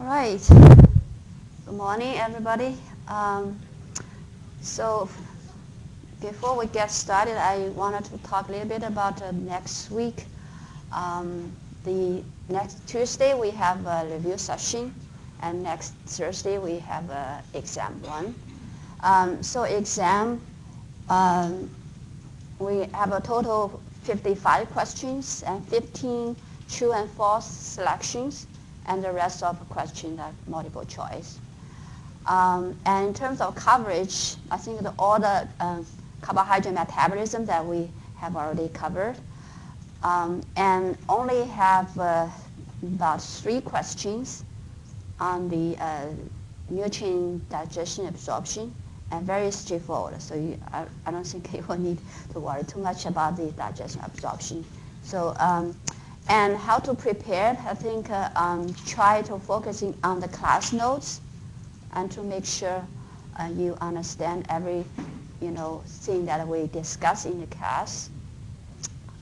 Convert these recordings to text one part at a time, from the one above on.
All right. Good morning, everybody. So before we get started, I wanted to talk a little bit about next week. Um, the next Tuesday we have a review session, and next Thursday we have exam one. So exam, um, we have a total of 55 questions and 15 true and false selections, and the rest of the questions are multiple choice. And in terms of coverage, I think all the carbohydrate metabolism that we have already covered, and only have about 3 questions on the nutrient digestion absorption, and very straightforward. So I don't think you will need to worry too much about the digestion absorption. So and how to prepare, I think try to focusing on the class notes and to make sure you understand every thing that we discuss in the class,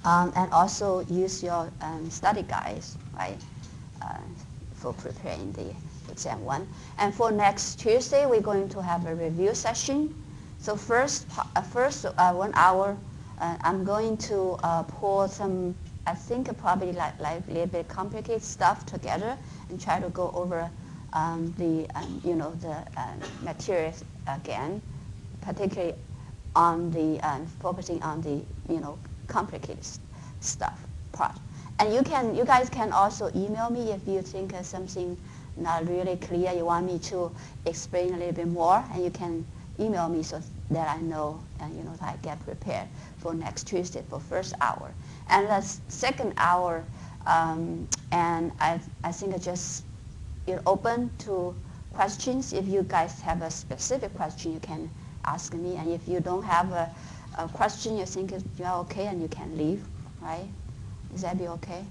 and also use your study guides, right, for preparing the exam one. And for next Tuesday, we're going to have a review session. So first 1 hour, I'm going to pull some, I think probably like a little bit complicated stuff together and try to go over the materials again, particularly on the focusing on the complicated stuff part. And you guys can also email me if you think something not really clear. You want me to explain a little bit more, and you can email me so that I know and that I get prepared for next Tuesday for first hour. And the second hour, and I think just open to questions. If you guys have a specific question, you can ask me. And if you don't have a question, you think you're okay, and you can leave, right? Does that be okay?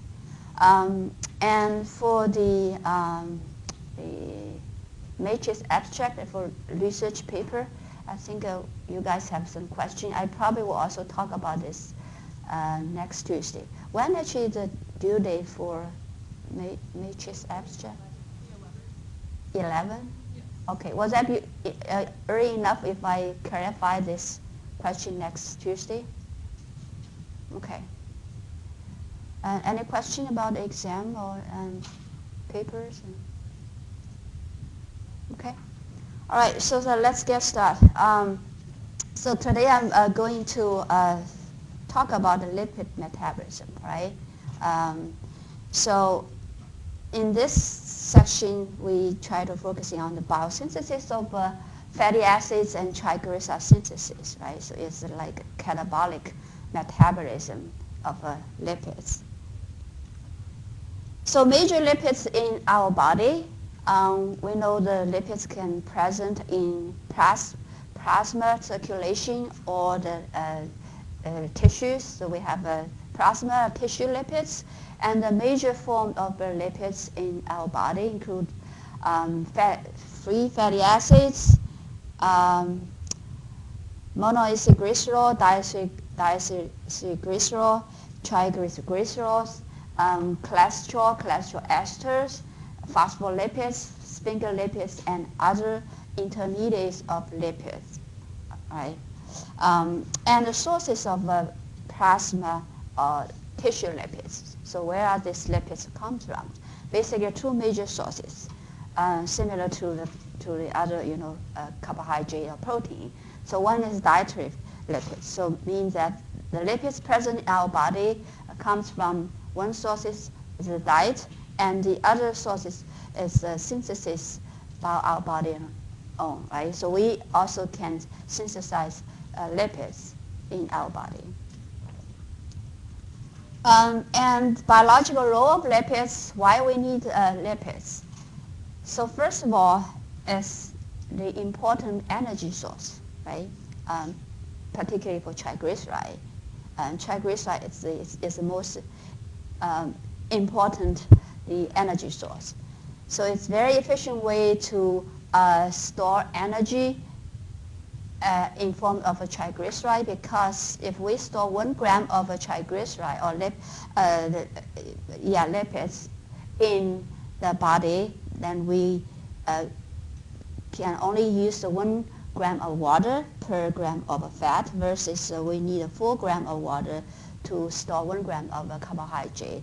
And for the matrix abstract for research paper, I think you guys have some question. I probably will also talk about this next Tuesday. When actually the due date for matrix abstract? 11? Yes. Okay. Was that be early enough if I clarify this question next Tuesday? Okay. Any question about the exam or papers? Okay. All right. So let's get started. So today I'm going to talk about the lipid metabolism, right? So in this section, we try to focus on the biosynthesis of fatty acids and triglyceride synthesis, right? So it's like catabolic metabolism of lipids. So major lipids in our body, we know the lipids can present in plasma circulation or the tissues. So we have plasma tissue lipids, and the major form of lipids in our body include free fatty acids, monoacylglycerol, diacylglycerol, triglycerols, cholesterol esters, phospholipids, sphingolipids, and other intermediates of lipids, right? And the sources of plasma tissue lipids. So where are these lipids come from? Basically, 2 major sources, similar to the other carbohydrate or protein. So one is dietary lipids. So it means that the lipids present in our body comes from one source is the diet, and the other source is synthesis by our body own, right? So we also can synthesize lipids in our body. And biological role of lipids, why we need lipids. So first of all, is the important energy source, right? Particularly for triglyceride. And triglyceride is the most important the energy source. So it's very efficient way to store energy in form of a triglyceride, because if we store 1 gram of a triglyceride or lipids in the body, then we can only use 1 gram of water per gram of fat versus we need 4 gram of water to store 1 gram of carbohydrate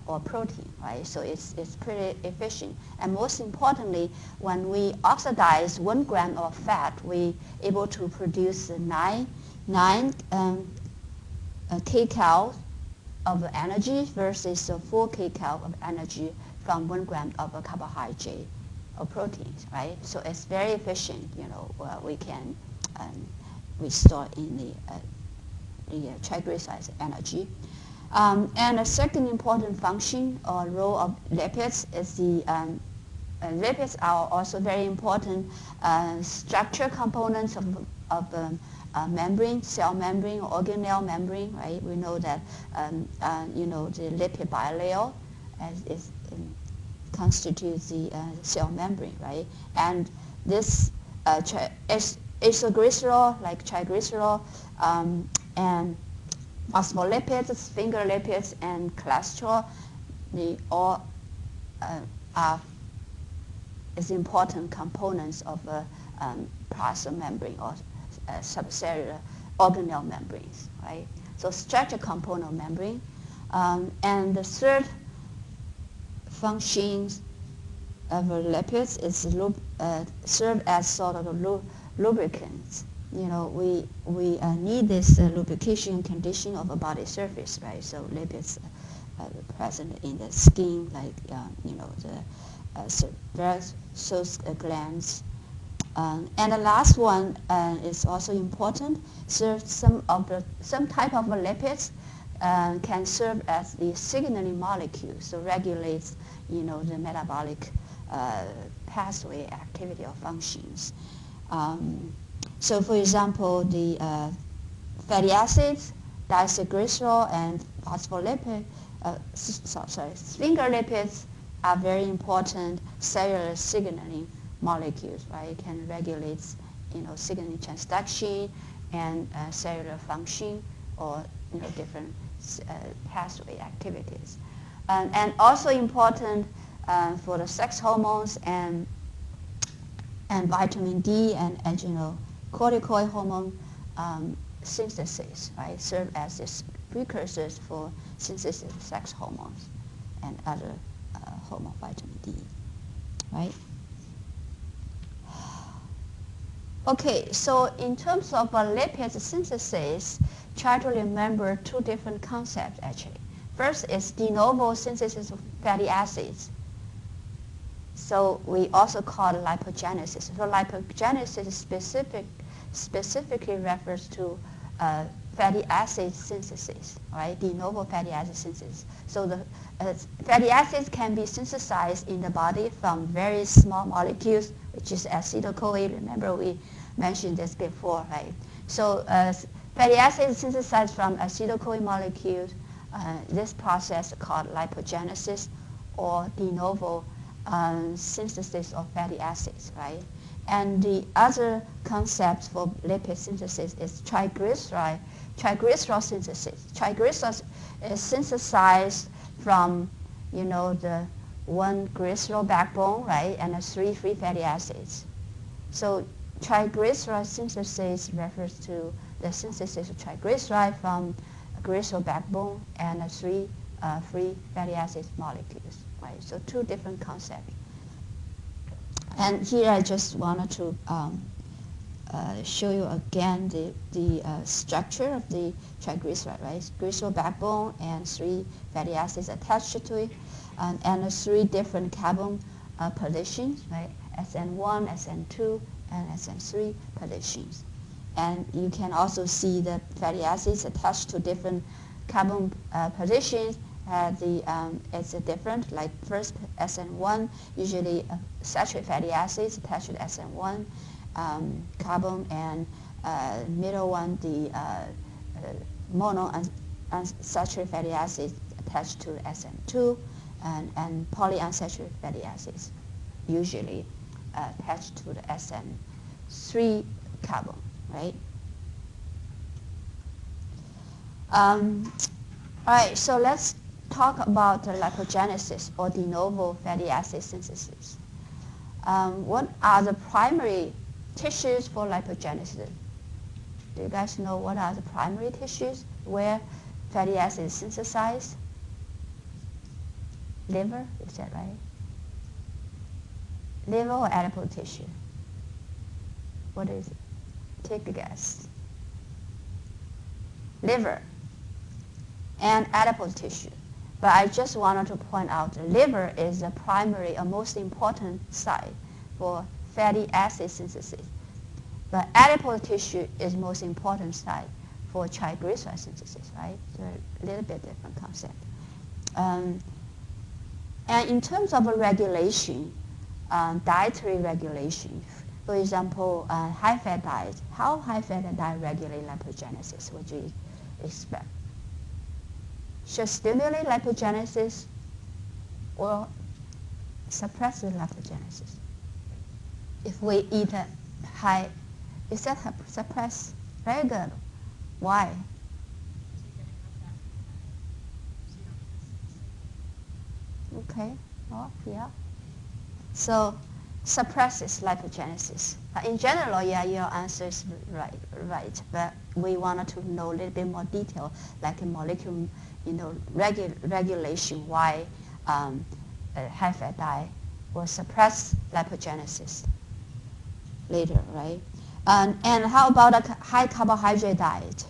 or protein, right? So it's pretty efficient. And most importantly, when we oxidize 1 gram of fat, we able to produce 9 kcal of energy versus 4 kcal of energy from 1 gram of carbohydrate or proteins, right? So it's very efficient, we can restore in the triglycerides energy. And a second important function or role of lipids is lipids are also very important structure components of membrane, cell membrane, organelle membrane, right? We know that the lipid bilayer constitutes the cell membrane, right? And this isoglycerol, like triglycerol, and phospholipids, sphingolipids, and cholesterol, they all are important components of plasma membrane or subcellular organelle membranes, right? So structure component membrane. And the third functions of lipids is serve as sort of lubricants. We need this lubrication condition of a body surface, right? So lipids are present in the skin, like the sebaceous glands. And the last one is also important. Some type of lipids can serve as the signaling molecule, so regulates the metabolic pathway activity or functions. So for example, the fatty acids, disacrysglycerol, and phospholipid, sphingolipids are very important cellular signaling molecules, right? It can regulate, signaling transduction and cellular function or different pathway activities, and also important for the sex hormones and vitamin D and adrenocorticoid hormone synthesis, right? Serve as these precursors for synthesis of sex hormones and other hormone, vitamin D, right? Okay, so in terms of lipid synthesis, try to remember 2 different concepts actually. First is de novo synthesis of fatty acids. So we also call it lipogenesis. So lipogenesis specifically refers to fatty acid synthesis, right? De novo fatty acid synthesis. So the fatty acids can be synthesized in the body from very small molecules, which is acetyl-CoA. Remember we mentioned this before, right? So fatty acids synthesized from acetyl-CoA molecules. This process called lipogenesis or de novo synthesis of fatty acids, right? And the other concept for lipid synthesis is triglycerol synthesis. Triglycerol is synthesized from, the 1 glycerol backbone, right, and 3 free fatty acids. So triglycerol synthesis refers to the synthesis of triglyceride from a glycerol backbone and 3 free fatty acid molecules, right? So 2 different concepts. And here I just wanted to show you again the structure of the triglyceride, right? Glycerol backbone and 3 fatty acids attached to it, and 3 different carbon positions, right? SN1, SN2, and SN3 positions. And you can also see the fatty acids attached to different carbon positions. It's different, like first SN1, usually saturated fatty acids attached to the SN1 carbon, and middle one, the monounsaturated fatty acids attached to SN2, and polyunsaturated fatty acids usually attached to the SN3 carbon, right? All right, so let's talk about lipogenesis or de novo fatty acid synthesis. What are the primary tissues for lipogenesis? Do you guys know what are the primary tissues where fatty acid is synthesized? Liver, is that right? Liver or adipose tissue? What is it? Take a guess. Liver and adipose tissue. But I just wanted to point out the liver is the primary or most important site for fatty acid synthesis. But adipose tissue is most important site for triglyceride synthesis, right? So a little bit different concept. And in terms of regulation, dietary regulation, for example, high-fat diet, how high-fat diet regulate lipogenesis, would you expect? Should stimulate lipogenesis or suppress the lipogenesis? If we eat a high, is that suppress? Very good. Why? Okay, well, yeah. So suppresses lipogenesis. In general, yeah, your answer is right. But we wanted to know a little bit more detail, like a molecule, regulation, why high-fat diet will suppress lipogenesis later, right? And how about a high carbohydrate diet?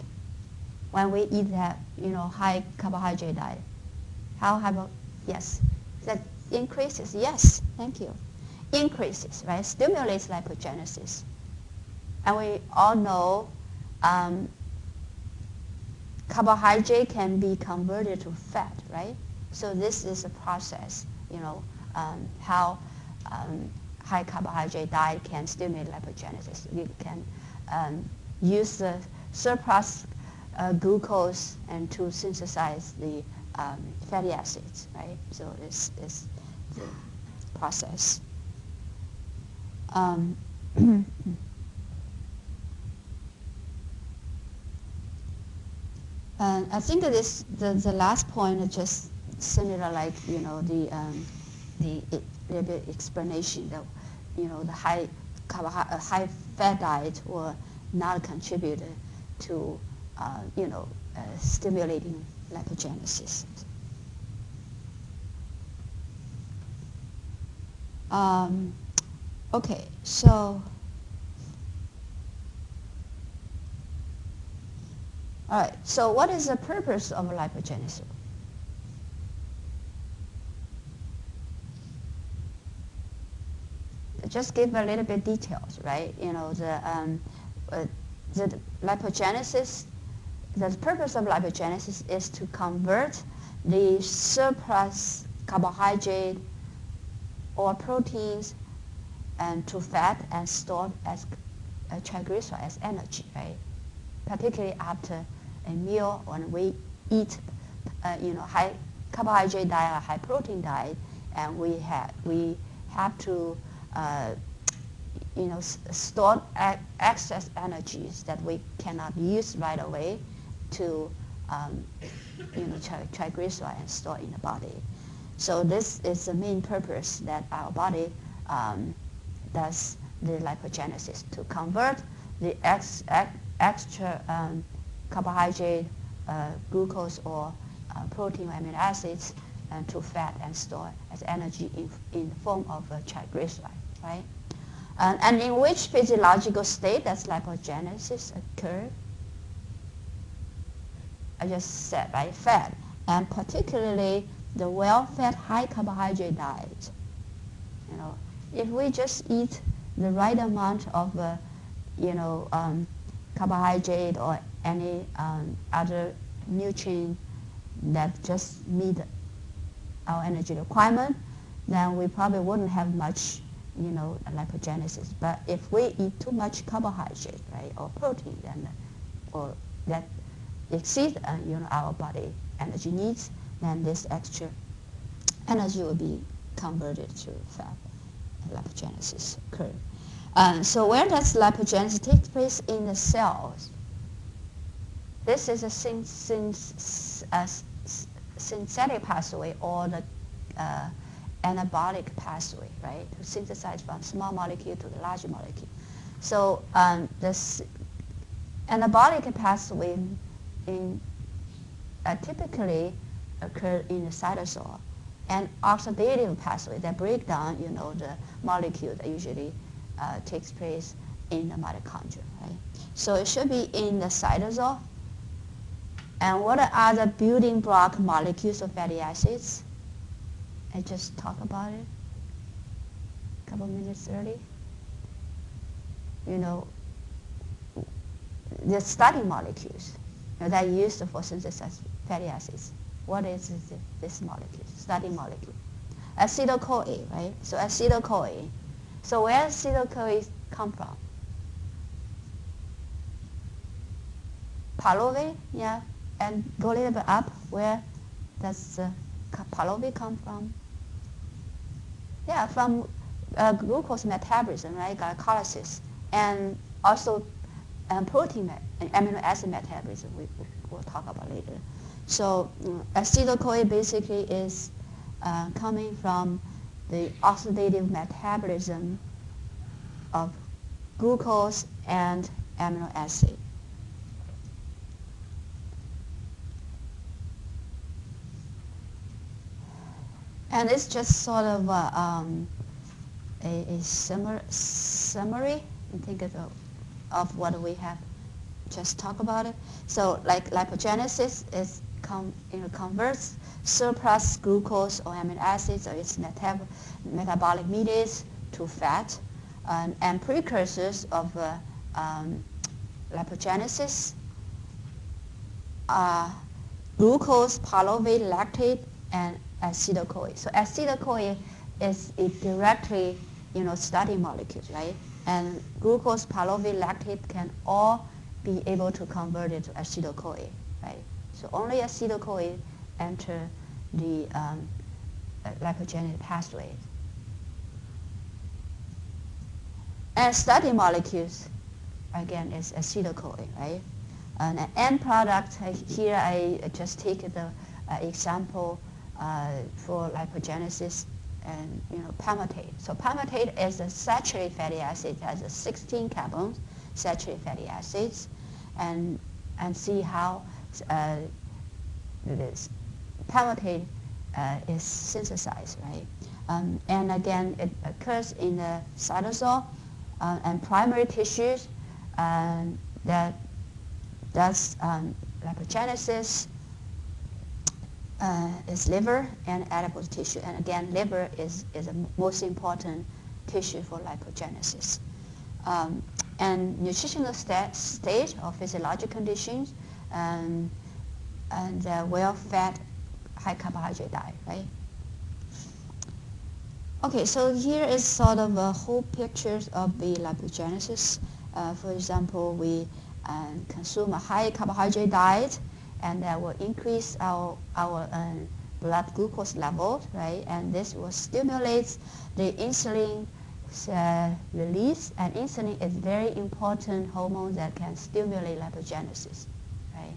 When we eat that, high carbohydrate diet, how about, yes, that increases, yes, thank you. Increases, right? Stimulates lipogenesis. And we all know carbohydrate can be converted to fat, right? So this is a process, how high carbohydrate diet can stimulate lipogenesis. You can use the surplus glucose and to synthesize the fatty acids, right? So this is the process. I think that the last point is just similar, like the little bit explanation that the high fat diet will not contribute to stimulating lipogenesis. Okay, so all right. So what is the purpose of lipogenesis? Just give a little bit details, right? The lipogenesis. The purpose of lipogenesis is to convert the surplus carbohydrate or proteins and to fat and stored as triglyceride as energy, right? Particularly after a meal when we eat, high carbohydrate diet or high protein diet, and we have to, store excess energies that we cannot use right away to, triglyceride and store in the body. So this is the main purpose that our body does the lipogenesis, to convert the extra carbohydrate, glucose or protein or amino acids to fat and store as energy in the form of triglyceride, right? And in which physiological state does lipogenesis occur? I just said, right, fat, and particularly the well-fed high carbohydrate diet. If we just eat the right amount of, carbohydrate or any other nutrient that just meet our energy requirement, then we probably wouldn't have much, lipogenesis. But if we eat too much carbohydrate, right, or protein, then, or that exceeds, our body energy needs, then this extra energy will be converted to fat. Lipogenesis occur. So where does lipogenesis take place in the cells? This is a synthetic pathway or the anabolic pathway, right? To synthesize from small molecule to the large molecule. So this anabolic pathway typically occur in the cytosol, and oxidative pathway that break down, the molecule that usually takes place in the mitochondria, right? So it should be in the cytosol. And what are the building block molecules of fatty acids? I just talked about it a couple minutes early. The starting molecules that are used for synthesizing fatty acids. What is this molecule, starting molecule? Acetyl-CoA, right? So acetyl-CoA. So where does acetyl-CoA come from? Pyruvate, yeah. And go a little bit up, where does pyruvate come from? Yeah, from glucose metabolism, right? Glycolysis, and also protein and amino acid metabolism. We'll talk about later. So acetyl-CoA basically is coming from the oxidative metabolism of glucose and amino acid. And it's just sort of a summary, and think of what we have just talked about it. So like lipogenesis is converts surplus glucose or amino acids or its metabolic mediates to fat, and precursors of lipogenesis are glucose, pyruvate, lactate, and acetyl-CoA. So acetyl-CoA is a directly, starting molecules, right? And glucose, pyruvate, lactate can all be able to convert it to acetyl-CoA, right? So only acetyl-CoA enter the lipogenic pathway. And starting molecules, again, is acetyl-CoA, right? And an end product, here I just take the example for lipogenesis and palmitate. So palmitate is a saturated fatty acid. It has 16 carbons, saturated fatty acids, and see how this palmitate is synthesized, right? And again, it occurs in the cytosol and primary tissues that does lipogenesis. Is liver and adipose tissue. And again, liver is the most important tissue for lipogenesis. And nutritional state or physiologic conditions and well-fed, high-carbohydrate diet, right? Okay, so here is sort of a whole pictures of the lipogenesis. For example, we consume a high-carbohydrate diet, and that will increase our blood glucose level, right? And this will stimulate the insulin release, and insulin is very important hormone that can stimulate lipogenesis, right?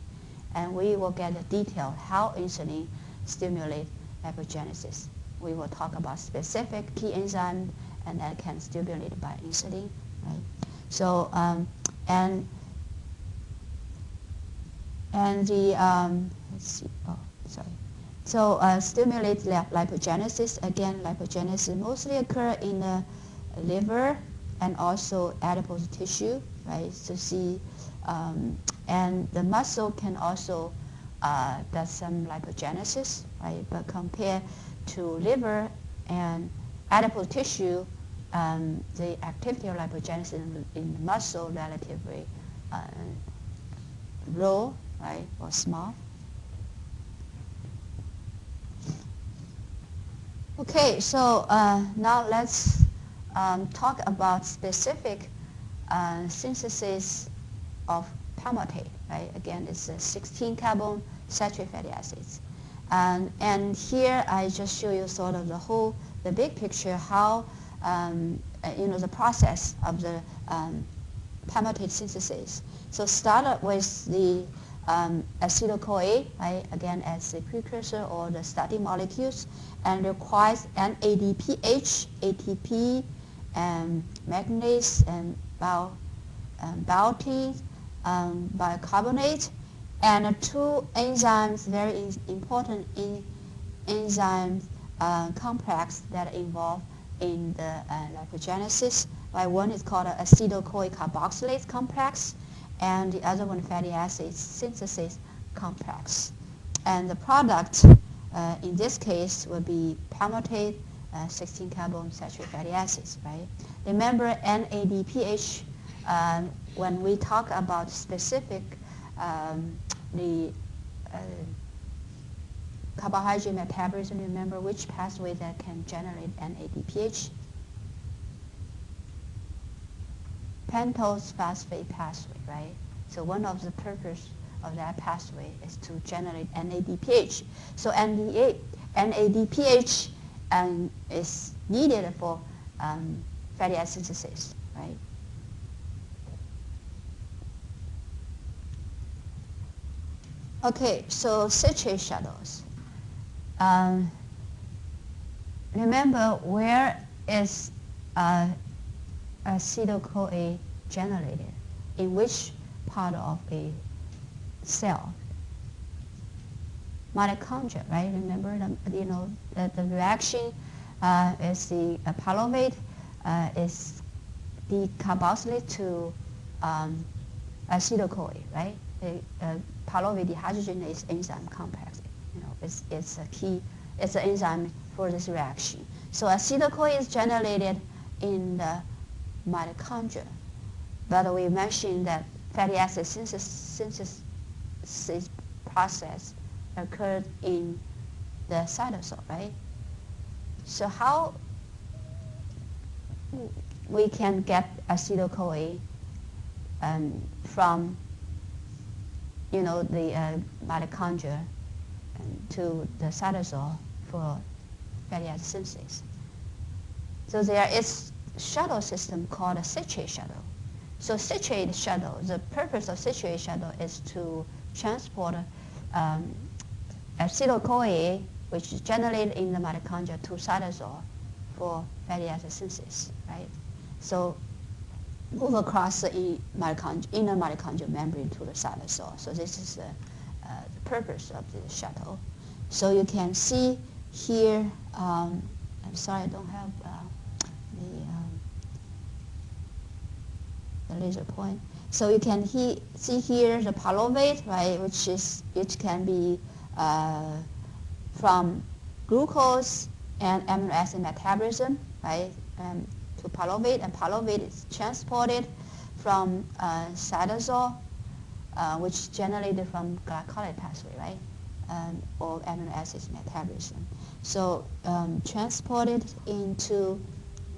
And we will get the detail how insulin stimulates lipogenesis. We will talk about specific key enzyme and that can stimulate by insulin, right? So and the let's see. Oh, sorry. So stimulates lipogenesis. Again, lipogenesis mostly occur in the liver and also adipose tissue, right? So see, and the muscle can also does some lipogenesis, right? But compared to liver and adipose tissue, the activity of lipogenesis in muscle relatively low, right, or small. Okay, so now let's talk about specific synthesis of palmitate, right? Again, it's 16 carbon saturated fatty acids. And here I just show you sort of the big picture, how, the process of the palmitate synthesis. So start with the acetyl-CoA, right, again as the precursor or the starting molecules, and requires NADPH, ATP, and manganese, and biotin, bicarbonate, and two enzymes, very important enzyme complex that are involved in the lipogenesis. Right? One is called acetyl-CoA carboxylase complex, and the other one fatty acid synthesis complex. And the product in this case will be palmitate 16-carbon saturated fatty acids. Right? Remember NADPH, when we talk about specific the carbohydrate metabolism, remember which pathway that can generate NADPH? Pentose phosphate pathway, right? So one of the purpose of that pathway is to generate NADPH. So NADPH is needed for fatty acid synthesis, right? Okay, so citrate shuttles. Remember, where is acetyl-CoA generated? In which part of a cell? Mitochondria, right? Remember, the reaction is the pyruvate is decarboxylate to acetyl-CoA, right? The pyruvate dehydrogenase enzyme complex. It's a key. It's an enzyme for this reaction. So acetyl-CoA is generated in the mitochondria, but we mentioned that fatty acid synthesis process occurred in the cytosol, right? So how we can get acetyl-CoA from the mitochondria to the cytosol for fatty acid synthesis. So there is a shuttle system called a citrate shuttle. So citrate shuttle, the purpose of citrate shuttle is to transport acetyl-CoA, which is generated in the mitochondria, to cytosol for fatty acid synthesis, right? So move across the inner mitochondrial membrane to the cytosol. So this is the purpose of the shuttle. So you can see here, I'm sorry I don't have the laser point. So you can see here the pyruvate, right, which can be from glucose and amino acid metabolism, right, to pyruvate, and pyruvate is transported from cytosol, which is generated from glycolytic pathway, right, or amino acids metabolism. So transported into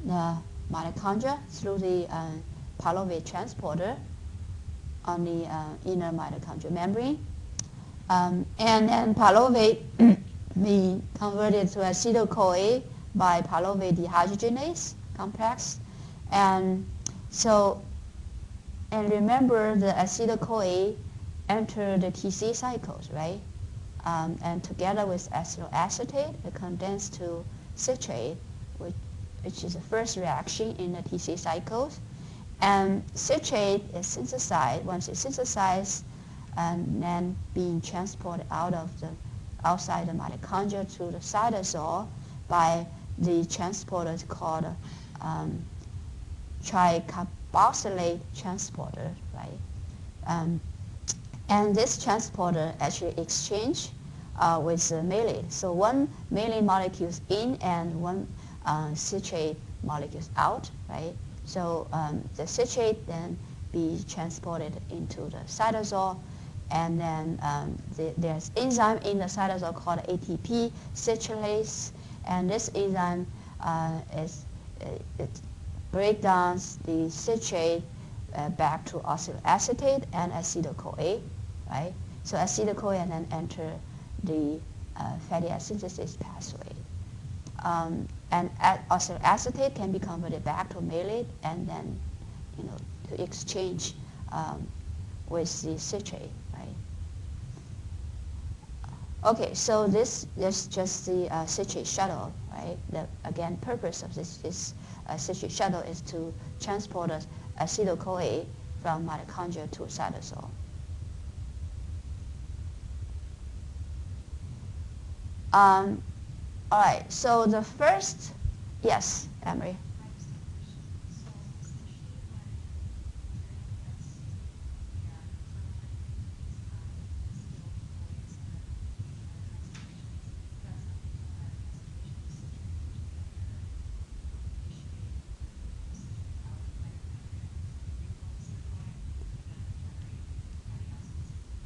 the mitochondria through the pyruvate transporter on the inner mitochondrial membrane. And then pyruvate be converted to acetyl-CoA by pyruvate dehydrogenase complex. And remember the acetyl-CoA enter the TC cycles, right? And together with acetyl acetate, it condenses to citrate, which is the first reaction in the TC cycles. And citrate is synthesized. Once it's synthesized, and then being transported outside the mitochondria to the cytosol by the transporter called tricarboxylate transporter, right? And this transporter actually exchange with the malate. So one malate molecule is in and one citrate molecule is out, right? So the citrate then be transported into the cytosol, and then there's enzyme in the cytosol called ATP citrulase, and this enzyme it breaks down the citrate back to oxalic acetate and acetyl-CoA, right? So acetyl-CoA then enter the fatty acid synthesis pathway. And oxalic acetate can be converted back to malate and then, to exchange with the citrate, right? Okay, so this is just the citrate shuttle, right? The again purpose of this citrate shuttle is to transport acetyl-CoA from mitochondria to cytosol. All right, so the first, yes, Emery.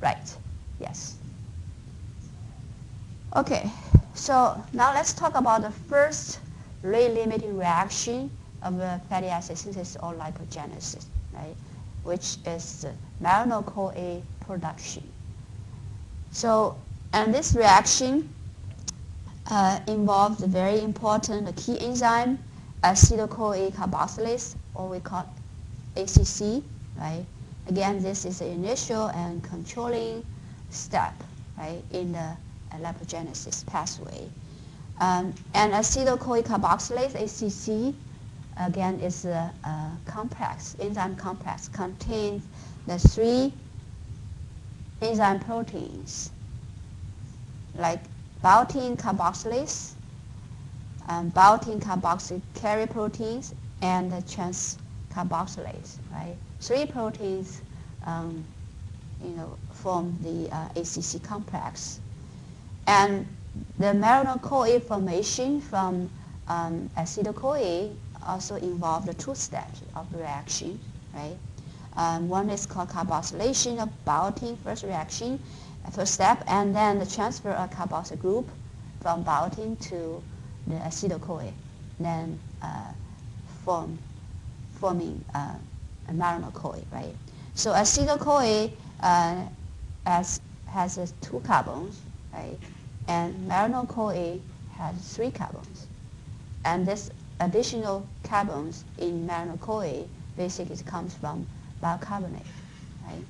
Right, yes. Okay, so now let's talk about the first rate-limiting reaction of fatty acid synthesis or lipogenesis, right? Which is the malonyl-CoA production. So, and this reaction involves the very important key enzyme, acetyl-CoA carboxylase, or we call ACC, right? Again, this is the initial and controlling step, right, in the lipogenesis pathway. And acetyl-CoA carboxylase, ACC, again, is a complex, enzyme complex, contains the three enzyme proteins, like biotin carboxylase, biotin carboxyl carrier proteins, and the trans carboxylase, right? Three proteins, form the ACC complex. And the malonyl-CoA formation from acetyl-CoA also involved the two steps of reaction, right? One is called carboxylation of biotin, first step, and then the transfer of carboxyl group from biotin to the acetyl-CoA, then forming a malonyl-CoA, right? So acetyl-CoA has two carbons, right? And malonyl-CoA has three carbons. And this additional carbons in malonyl-CoA basically comes from bicarbonate, right?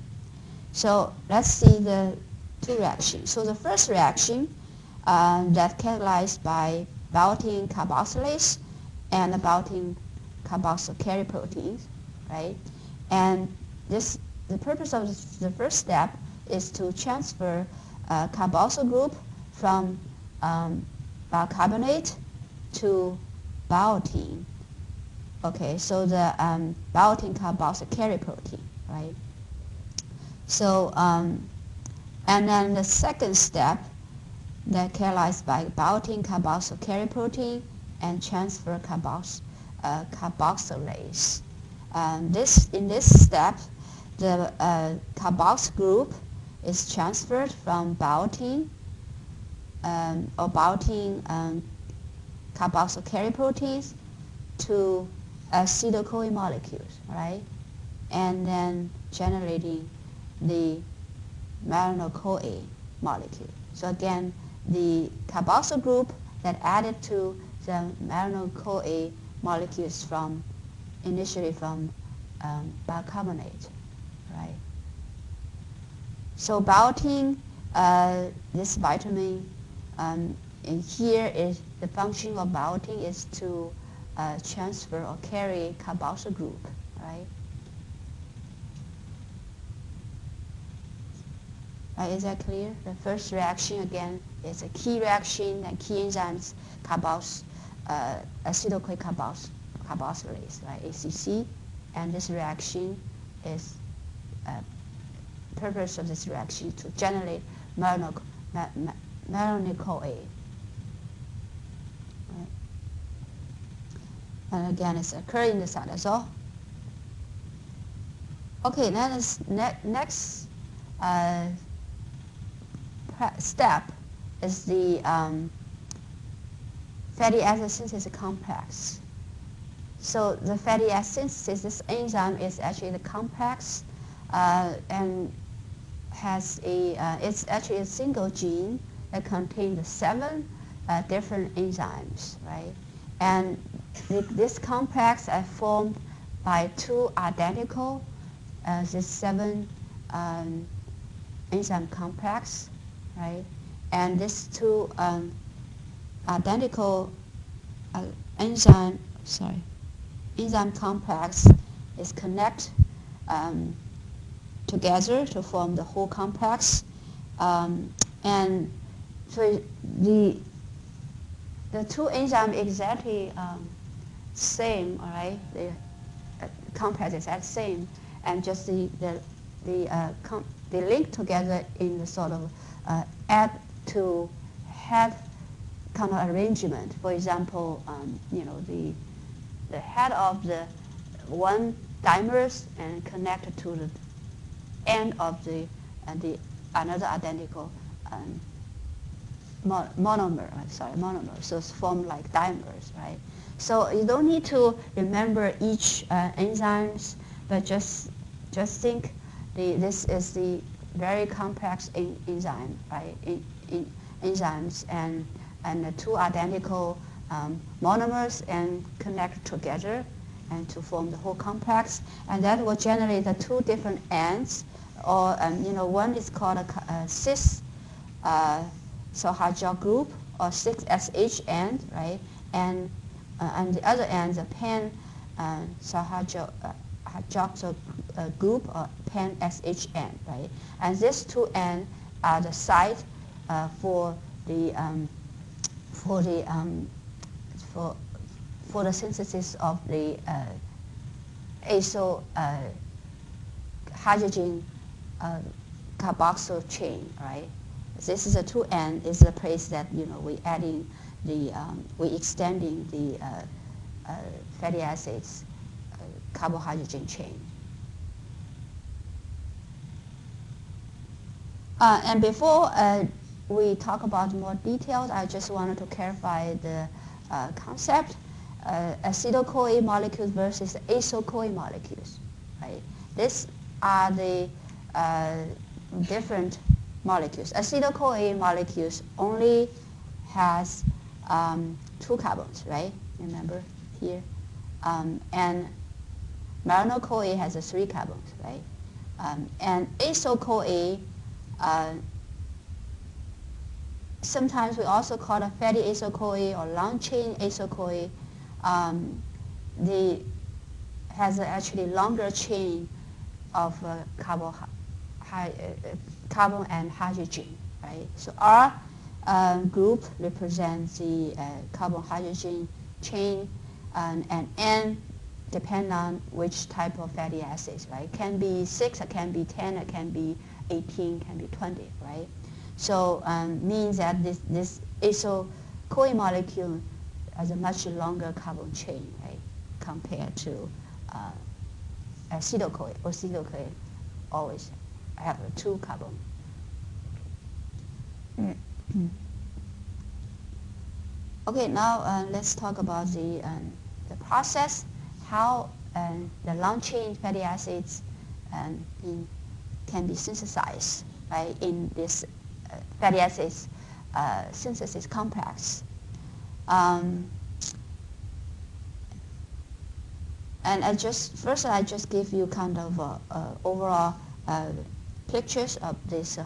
So let's see the two reactions. So the first reaction that catalyzed by biotin carboxylase and the biotin carboxyl carrier proteins, right? And the purpose of the first step is to transfer carboxyl group from bicarbonate to biotin. Okay, so the biotin carboxyl carrier protein, right? So, and then the second step that catalyzed by biotin carboxyl carrier protein and transfer carboxylase. In this step, the carboxyl group is transferred from biotin or biotin carboxyl carrier proteins to acetyl-CoA molecules, right? And then generating the malonyl-CoA molecule. So again, the carboxyl group that added to the malonyl-CoA molecules initially from bicarbonate, right? So biotin, this vitamin, in here is the function of biotin is to transfer or carry carboxyl group, right? Is that clear? The first reaction again is a key reaction and key enzymes acetyl-CoA carboxylase, right? ACC, and this reaction is purpose of this reaction to generate malonyl-CoA. Right? And again, it's occurring in the cytosol. Okay, then this next step is the fatty acid synthesis complex. So the fatty acid synthesis, this enzyme is actually the complex and has it's actually a single gene that contains 7 different enzymes, right? And this complex is formed by 2 identical, these 7 enzyme complex, right? and these two identical enzyme complex is connect together to form the whole complex, and so the two enzymes exactly same, all right? The complex is at same, and just they link together in the sort of add to head kind of arrangement. For example, the head of the one dimers and connected to the end of the another identical monomer. So it's formed like dimers, right? So you don't need to remember each enzymes, but just think this is the very complex enzyme, right? Enzymes and the two identical monomers and connect together and to form the whole complex, and that will generate the two different ends, or one is called a cis hydroxyl group or 6SH end, right? And the other end, the pan hydroxyl group or pan SH end, right? And these two ends are the site for the synthesis of the acyl hydrogen carboxyl chain, right? This is a two end. Is the place that we adding we extending the fatty acids carbohydrogen chain. And before we talk about more details, I just wanted to clarify the concept. Acetyl-CoA molecules versus acyl-CoA molecules, right? These are the different molecules. Acetyl-CoA molecules only has 2 carbons, right? Remember here, and malonyl-CoA has 3 carbons, right? And acyl-CoA, sometimes we also call it fatty acyl-CoA or long-chain acyl-CoA. They has actually longer chain of carbon and hydrogen, right? So our group represents the carbon-hydrogen chain, and N depend on which type of fatty acids, right? It can be 6, it can be 10, it can be 18, it can be 20, right? So means that this acyl-CoA molecule has a much longer carbon chain, right, compared to acetyl-CoA. Acetyl-CoA always have 2 carbon. Okay, now let's talk about the process, how the long-chain fatty acids can be synthesized, right, in this fatty acids synthesis complex. And I just give you kind of overall pictures of this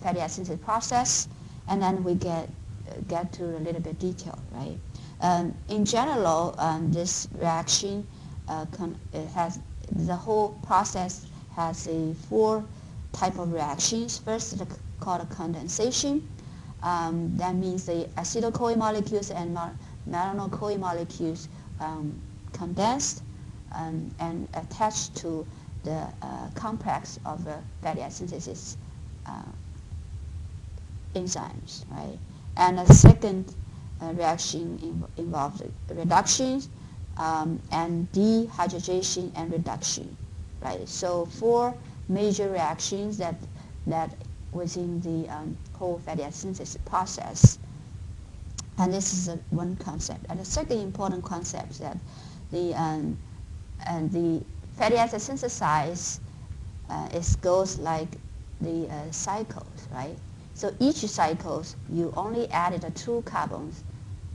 fatty acid synthesis process, and then we get to a little bit detail, right? In general, this reaction has the whole process has 4 type of reactions. First, called condensation. That means the acetyl-CoA molecules and malonyl-CoA molecules condensed and attached to the complex of the fatty acid synthesis enzymes, right? And a second reaction involves reductions and dehydrogenation and reduction, right? So 4 major reactions that within the whole fatty acid synthesis process. And this is one concept. And the second important concept is that the fatty acid synthesis goes like the cycles, right? So each cycles, you only added 2 carbons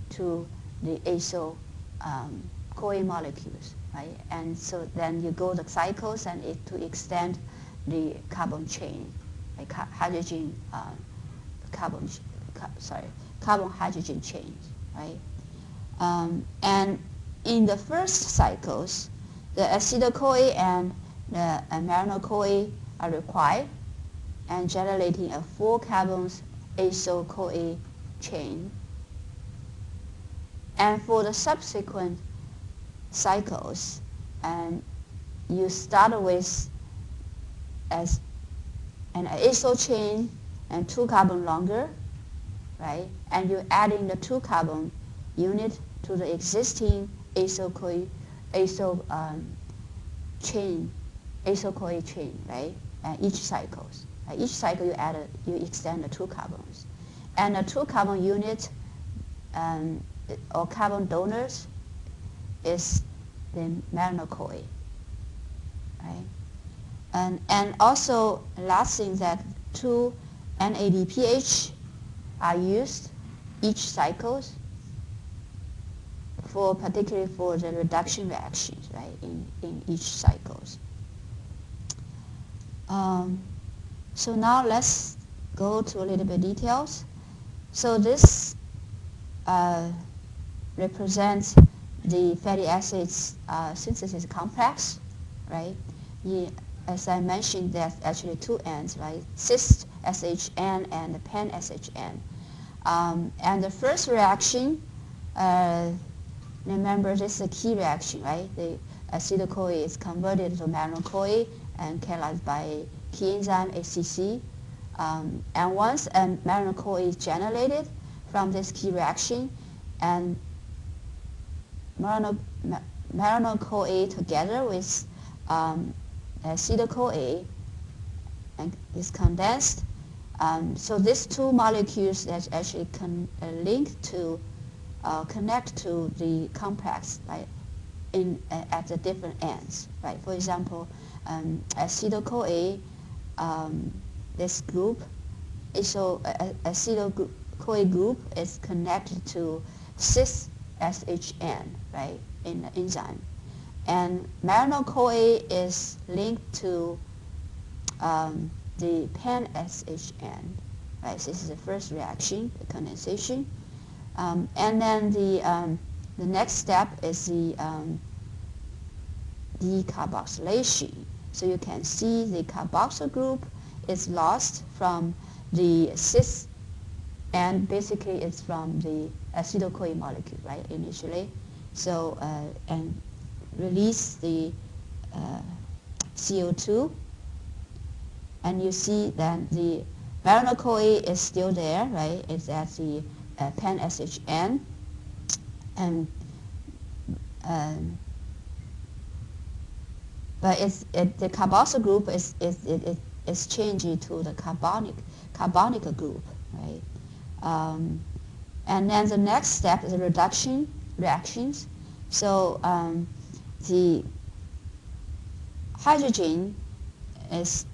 to the acyl-CoA molecules, right? And so then you go the cycles and to extend the carbon chain, like hydrogen carbon hydrogen chains, right? And in the first cycles, the acetyl-CoA and the marino-CoA are required and generating a 4-carbon acyl-CoA chain. And for the subsequent cycles, and you start with as an acyl chain and 2 carbon longer, right? And you're adding the 2 carbon unit to the existing acyl-CoA chain, right? And each cycle you extend the 2 carbons, and the 2 carbon unit or carbon donors is the marino-CoA, right? And also last thing that 2 NADPH are used each cycles particularly for the reduction reactions, right, in each cycles. So now let's go to a little bit details. So this represents the fatty acids synthesis complex, right? As I mentioned, there's actually 2 ends, right? Cis SHN and the pan SHN. And the first reaction, remember this is a key reaction, right? The acetyl-CoA is converted to marino-CoA and catalyzed by key enzyme ACC. And once a marino-CoA is generated from this key reaction, and marino-CoA together with acetyl-CoA and is condensed. So these 2 molecules that actually connect to the complex, right, at the different ends, right? For example, acetyl-CoA, this group, acetyl-CoA group is connected to cis SHN, right, in the enzyme. And marino-CoA is linked to the pan SHN, right? This is the first reaction, the condensation. And then the next step is the decarboxylation. So you can see the carboxyl group is lost from the cis, and basically it's from the acetyl-CoA molecule, right, initially. So, and release the CO2, and you see that the marino-CoA is still there, right? It's at the pan SHN, and but the carboxyl group is changing to the carbonic group, right? And then the next step is the reduction reactions. So the hydrogen is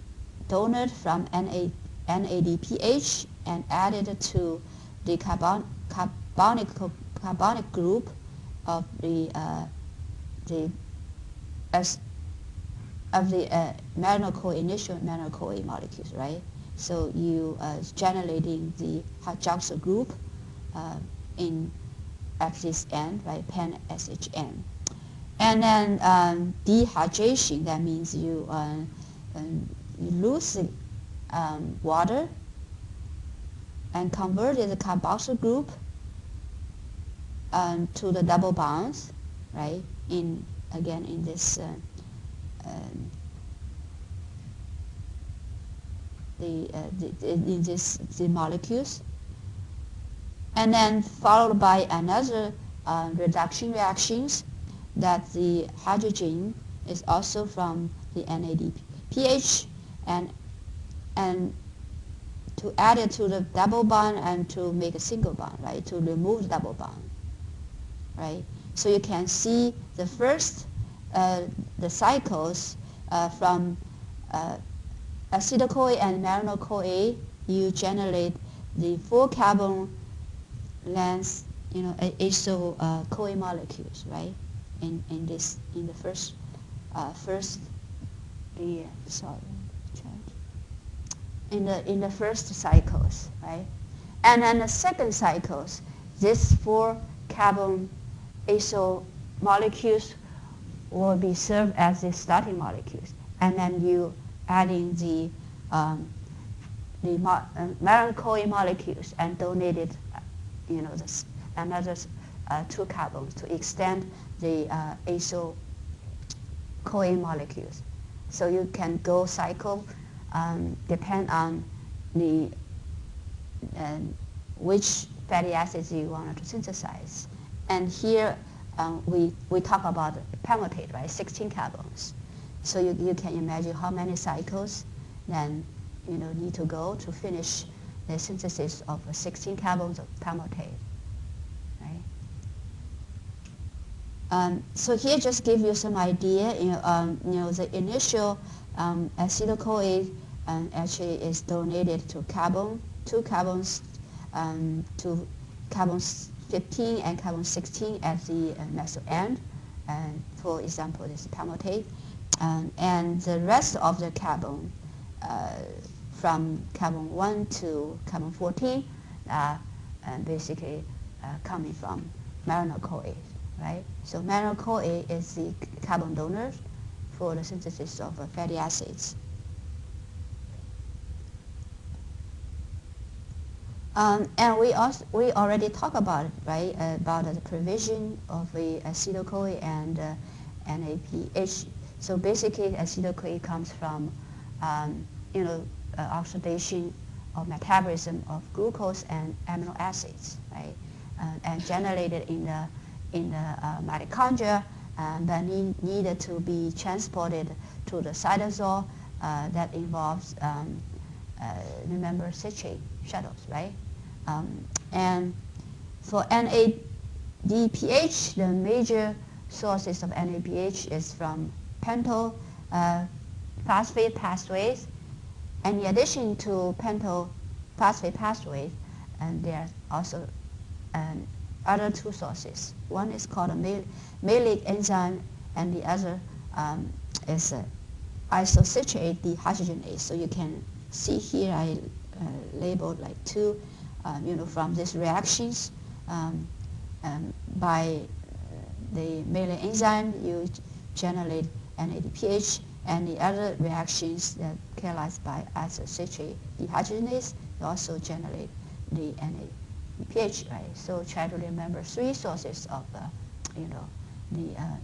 donored from NADPH and added to the carbonic group of the marino-CoA, initial marino-CoA molecules, right? So you generating the hydroxyl group at this end, right, pan SHN. And then dehydration, that means you lose the water and converted the carboxyl group to the double bonds, right? In this the molecules, and then followed by another reduction reactions that the hydrogen is also from the NADPH and to add it to the double bond and to make a single bond, right? To remove the double bond, right? So you can see the first the cycles from acetyl-CoA and marino-CoA, you generate the 4 carbon length, acyl-CoA molecules, right? In the first in the first cycles, right? And then the second cycles, these four carbon acyl molecules will be served as the starting molecules. And then you adding the melancholy molecules and donated, another two carbons to extend the acyl CoA molecules. So you can go cycle depend on the which fatty acids you want to synthesize. And here we talk about palmitate, right? 16 carbons. So you can imagine how many cycles then need to go to finish the synthesis of 16 carbons of palmitate, right? So here just give you some idea. The initial acetyl-CoA actually is donated to carbon, two carbons, to carbon 15 and carbon 16 at the methyl end. For example, this palmitate, and the rest of the carbon from carbon 1 to carbon 14 basically coming from marino-CoA. Right? So marino-CoA is the carbon donor for the synthesis of fatty acids. And we already talked about it, right? About the provision of the acetyl-CoA and NADPH. So basically, acetyl-CoA comes from, oxidation or metabolism of glucose and amino acids, right? And generated in the mitochondria, that needed to be transported to the cytosol. That involves, remember, citrate shuttles, right? And for NADPH, the major sources of NADPH is from pentyl phosphate pathways. And in addition to pentyl phosphate pathways, and there are also other two sources. One is called a maleic enzyme, and the other is isocitrate dehydrogenase. So you can see here I labeled like two, from these reactions. By the maleic enzyme, you generate NADPH, and the other reactions that catalyzed by isocitrate dehydrogenase also generate the NADPH, right? So try to remember three sources of the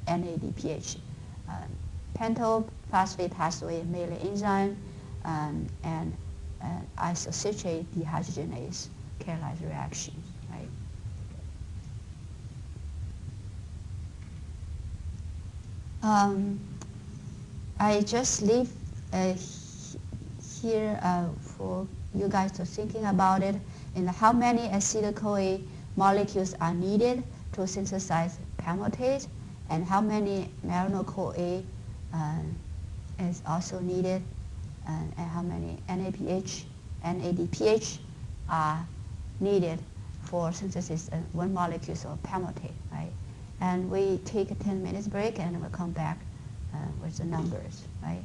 NADPH: pentyl phosphate pathway, maleic enzyme, and isocitrate dehydrogenase catalyzed reactions, right? I just leave here for you guys to thinking about it, and how many acetyl-CoA molecules are needed to synthesize palmitate, and how many marino-CoA is also needed, and how many NADPH are needed for synthesis of one molecule of palmitate, right? And we take a 10 minutes break, and we'll come back with the numbers, right?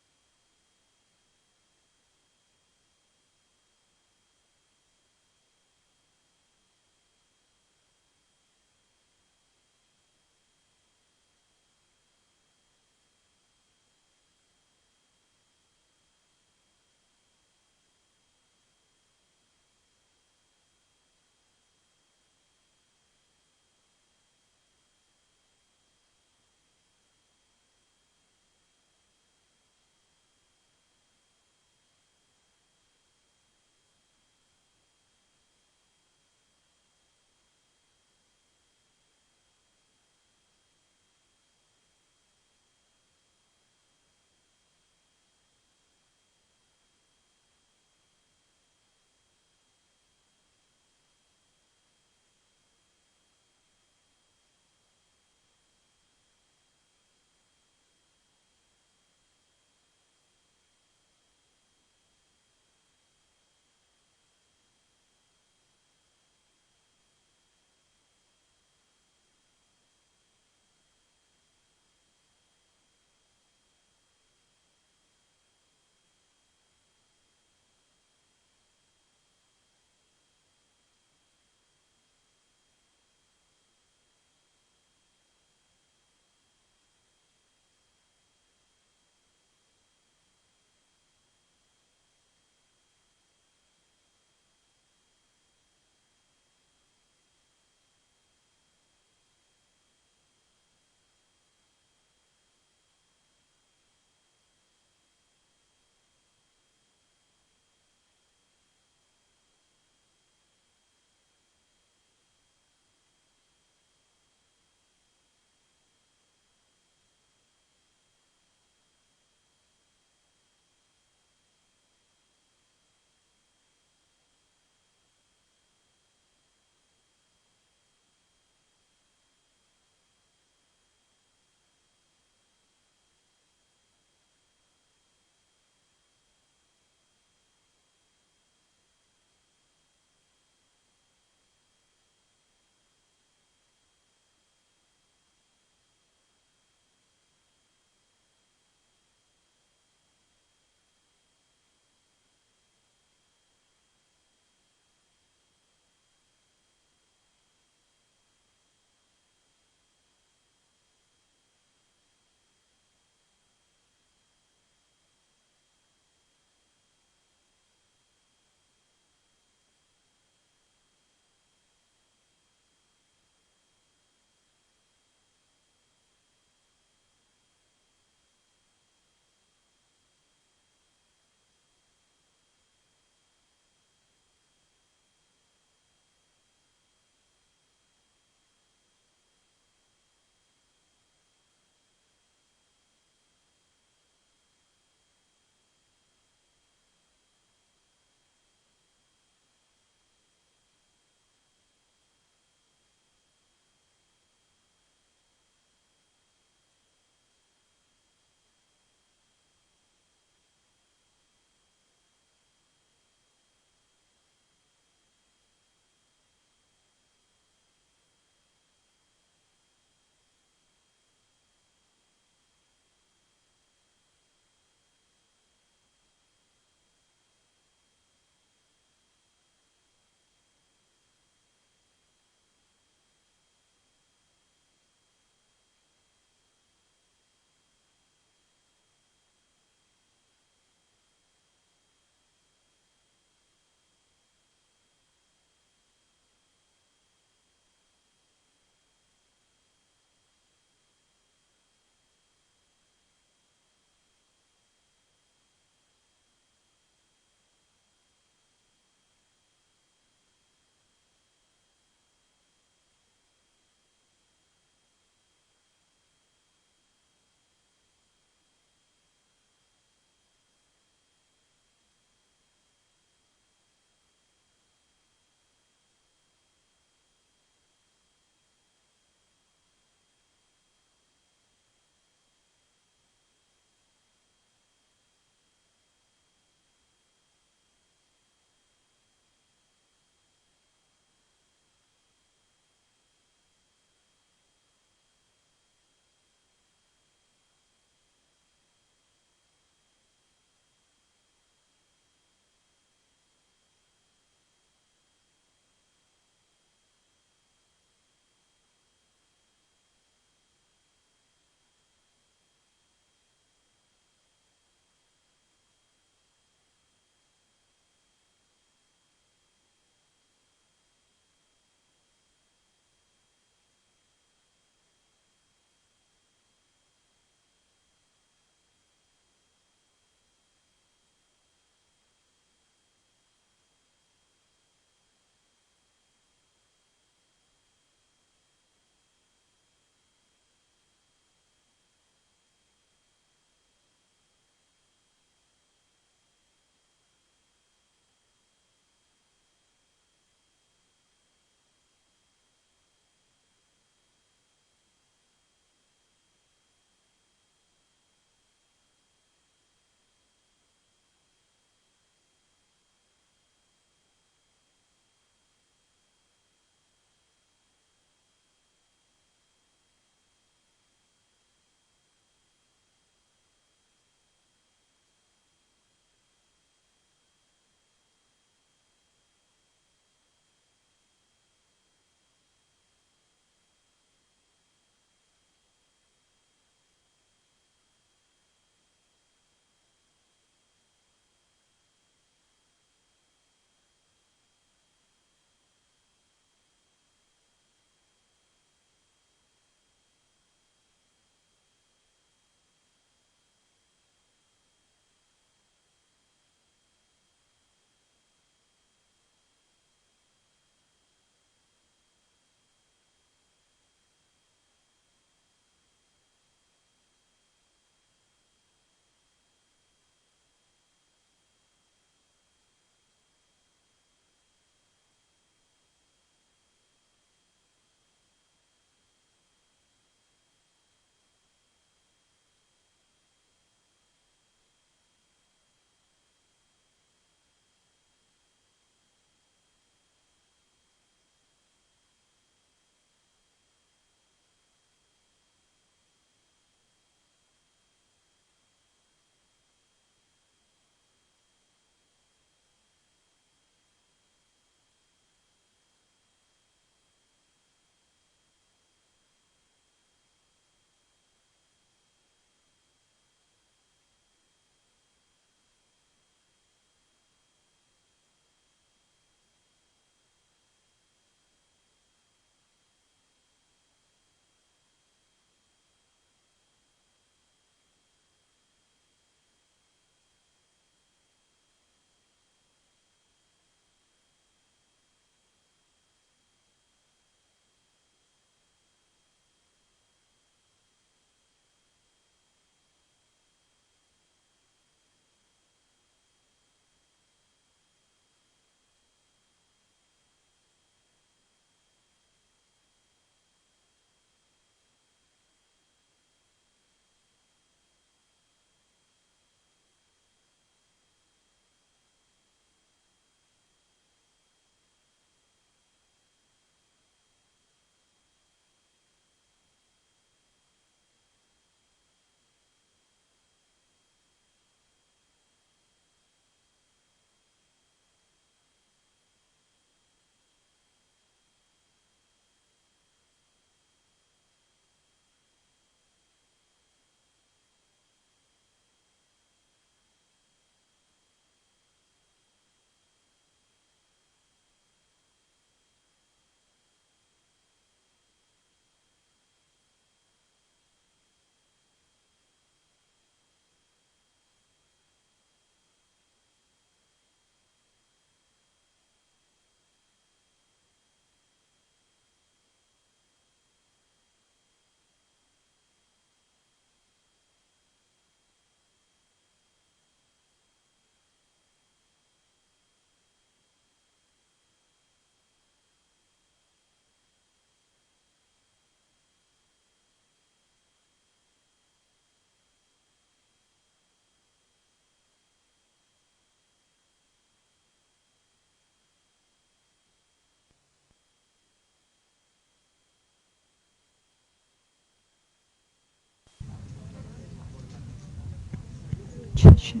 Sure.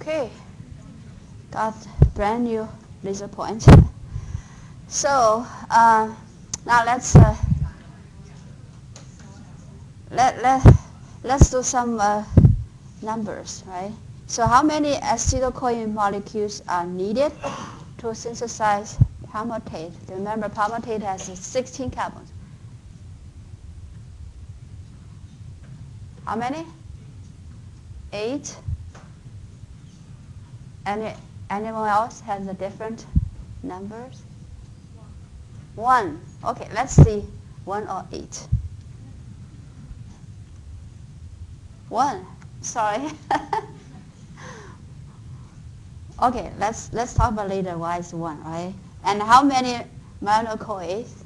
Okay, got brand new laser point. So now let's do some numbers, right? So how many acetyl-CoA molecules are needed to synthesize palmitate? Remember, palmitate has 16 carbons. How many? 8. Anyone else has a different numbers? 1. Okay, let's see. 1 or 8. 1. Sorry. Okay, let's talk about later why it's 1, right? And how many malonyl-CoAs?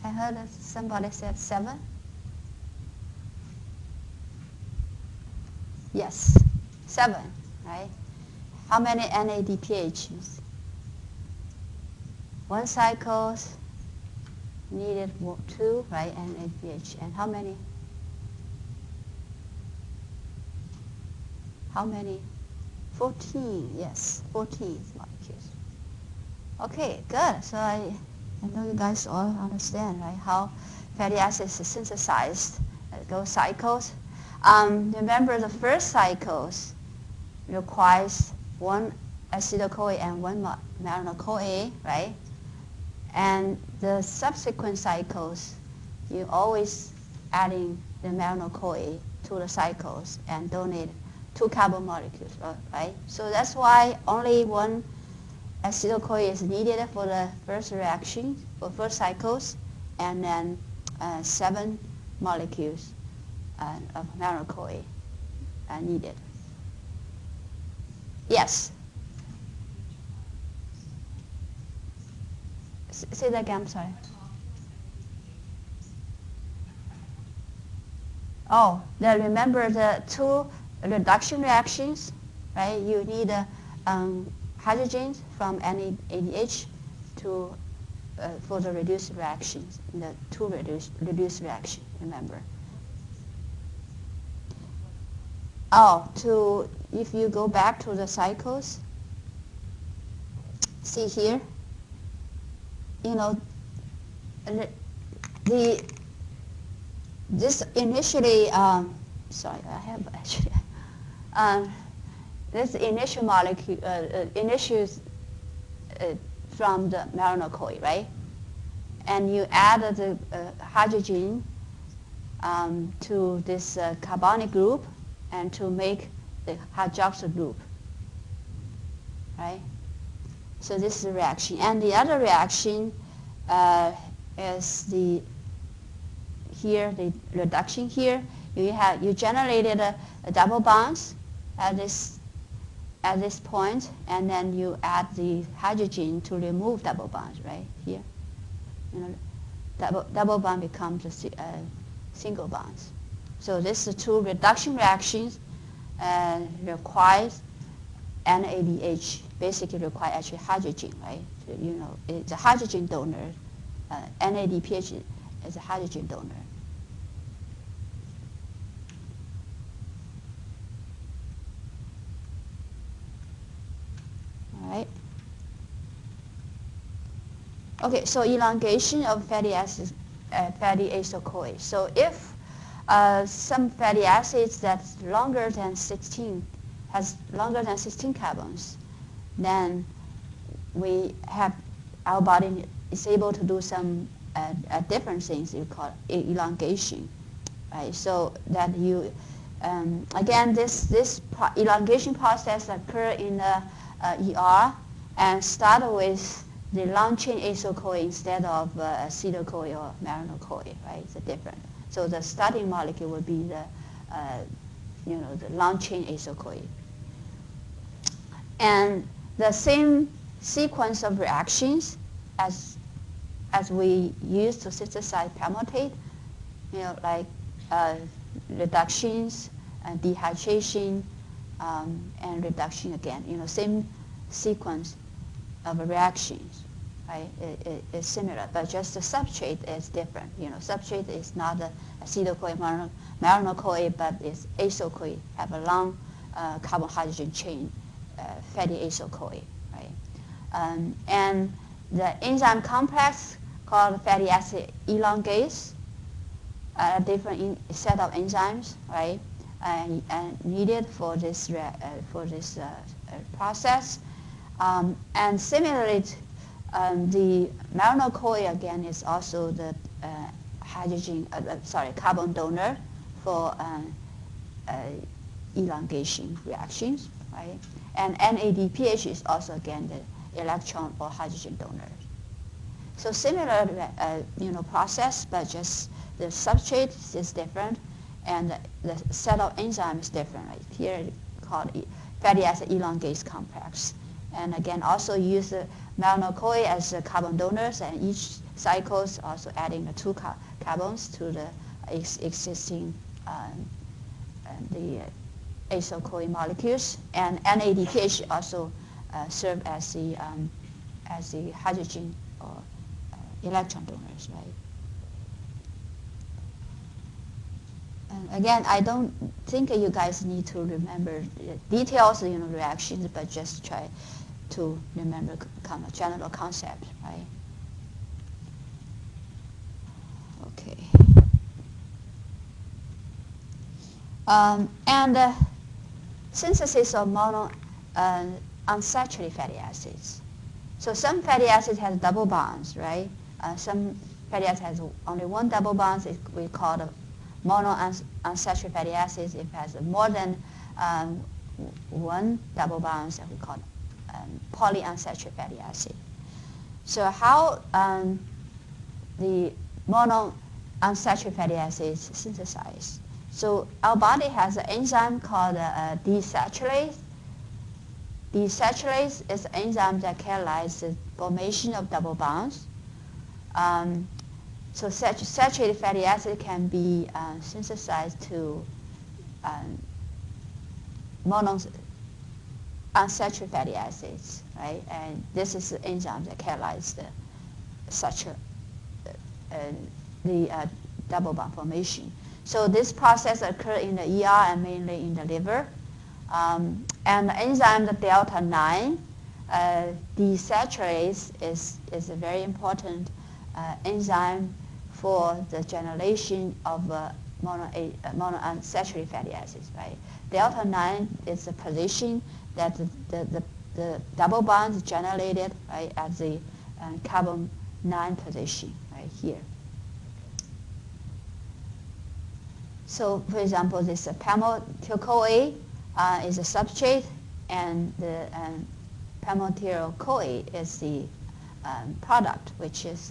I heard somebody said 7. Yes, 7, right? How many NADPHs? 1 cycles needed 2, right? NADPH. And how many? How many? 14, yes, 14 molecules. Okay, good. So I know you guys all understand, right, how fatty acids are synthesized, those cycles. Remember the first cycles requires 1 acetyl-CoA and 1 malonyl-CoA, right? And the subsequent cycles, you always adding the malonyl-CoA to the cycles and donate 2 carbon molecules, right? So that's why only 1 acetyl-CoA is needed for the first reaction, for first cycles, and then 7 molecules of malonyl-CoA are needed. Yes? Say that again, I'm sorry. Oh, remember the 2 reduction reactions, right? You need hydrogens from NADH to for the reduced reactions, the 2 reduced reaction, remember. Oh, if you go back to the cycles, see here, you know, this initially, sorry, I have actually, this initial molecule, initials from the malonyl-CoA, right? And you add the hydrogen to this carbonic group and to make the hydroxyl group, right? So this is the reaction. And the other reaction is the reduction here. You generated a double bonds at this point, and then you add the hydrogen to remove double bonds, right here. You know, double bond becomes a single bonds. So this is 2 reduction reactions requires NADH, basically require actually hydrogen, right? So, you know, it's a hydrogen donor. NADPH is a hydrogen donor. All right. Okay, so elongation of fatty acids, fatty acyl-CoA. So if some fatty acids that's longer than 16 has longer than 16 carbons, then our body is able to do some different things you call elongation, right? So that you again this elongation process occur in the ER and start with the long chain acyl-CoA instead of acetyl-CoA or malonyl-CoA, right? It's different. So the starting molecule would be the the long chain acyl-CoA. And the same sequence of reactions as we use to synthesize palmitate, like reductions and dehydration and reduction again. Same sequence of reactions, right? It's similar, but just the substrate is different. Substrate is not the acetyl-CoA malonyl-CoA, but it's acyl-CoA, have a long carbon-hydrogen chain, fatty acyl-CoA, right? And the enzyme complex called fatty acid elongase, a different set of enzymes, right? And needed for this process. And similarly, the malonyl-CoA again is also the carbon donor for elongation reactions, right? And NADPH is also again the electron or hydrogen donor. So similar, process, but just the substrate is different, and the set of enzymes is different. Right? Here called fatty acid elongase complex. And again, also use the malonyl-CoA as carbon donors, and each cycles also adding the 2 carbons to the existing the acyl-CoA molecules. And NADPH also serve as the hydrogen or electron donors, right? And again, I don't think you guys need to remember the details, reactions, but just try to remember kind of general concept, right? Okay. And synthesis of mono unsaturated fatty acids. So some fatty acids has double bonds, right? Some fatty acid has only one double bond. We call the mono unsaturated fatty acids. If it has more than one double bonds, that we call polyunsaturated fatty acid. So how the mono unsaturated fatty acids synthesized? So our body has an enzyme called desaturase. Desaturase is an enzyme that catalyzes the formation of double bonds. So saturated fatty acid can be synthesized to mono unsaturated fatty acids, right? And this is the enzyme that catalyzes the double bond formation. So this process occurs in the ER and mainly in the liver. And the enzyme, the delta 9 desaturase is a very important enzyme for the generation of monounsaturated fatty acids, right? Delta 9 is the position that the double bond is generated, right, at the carbon 9 position, right here. So, for example, this palmitoyl-CoA is a substrate, and the palmitoyl-CoA is the product, which is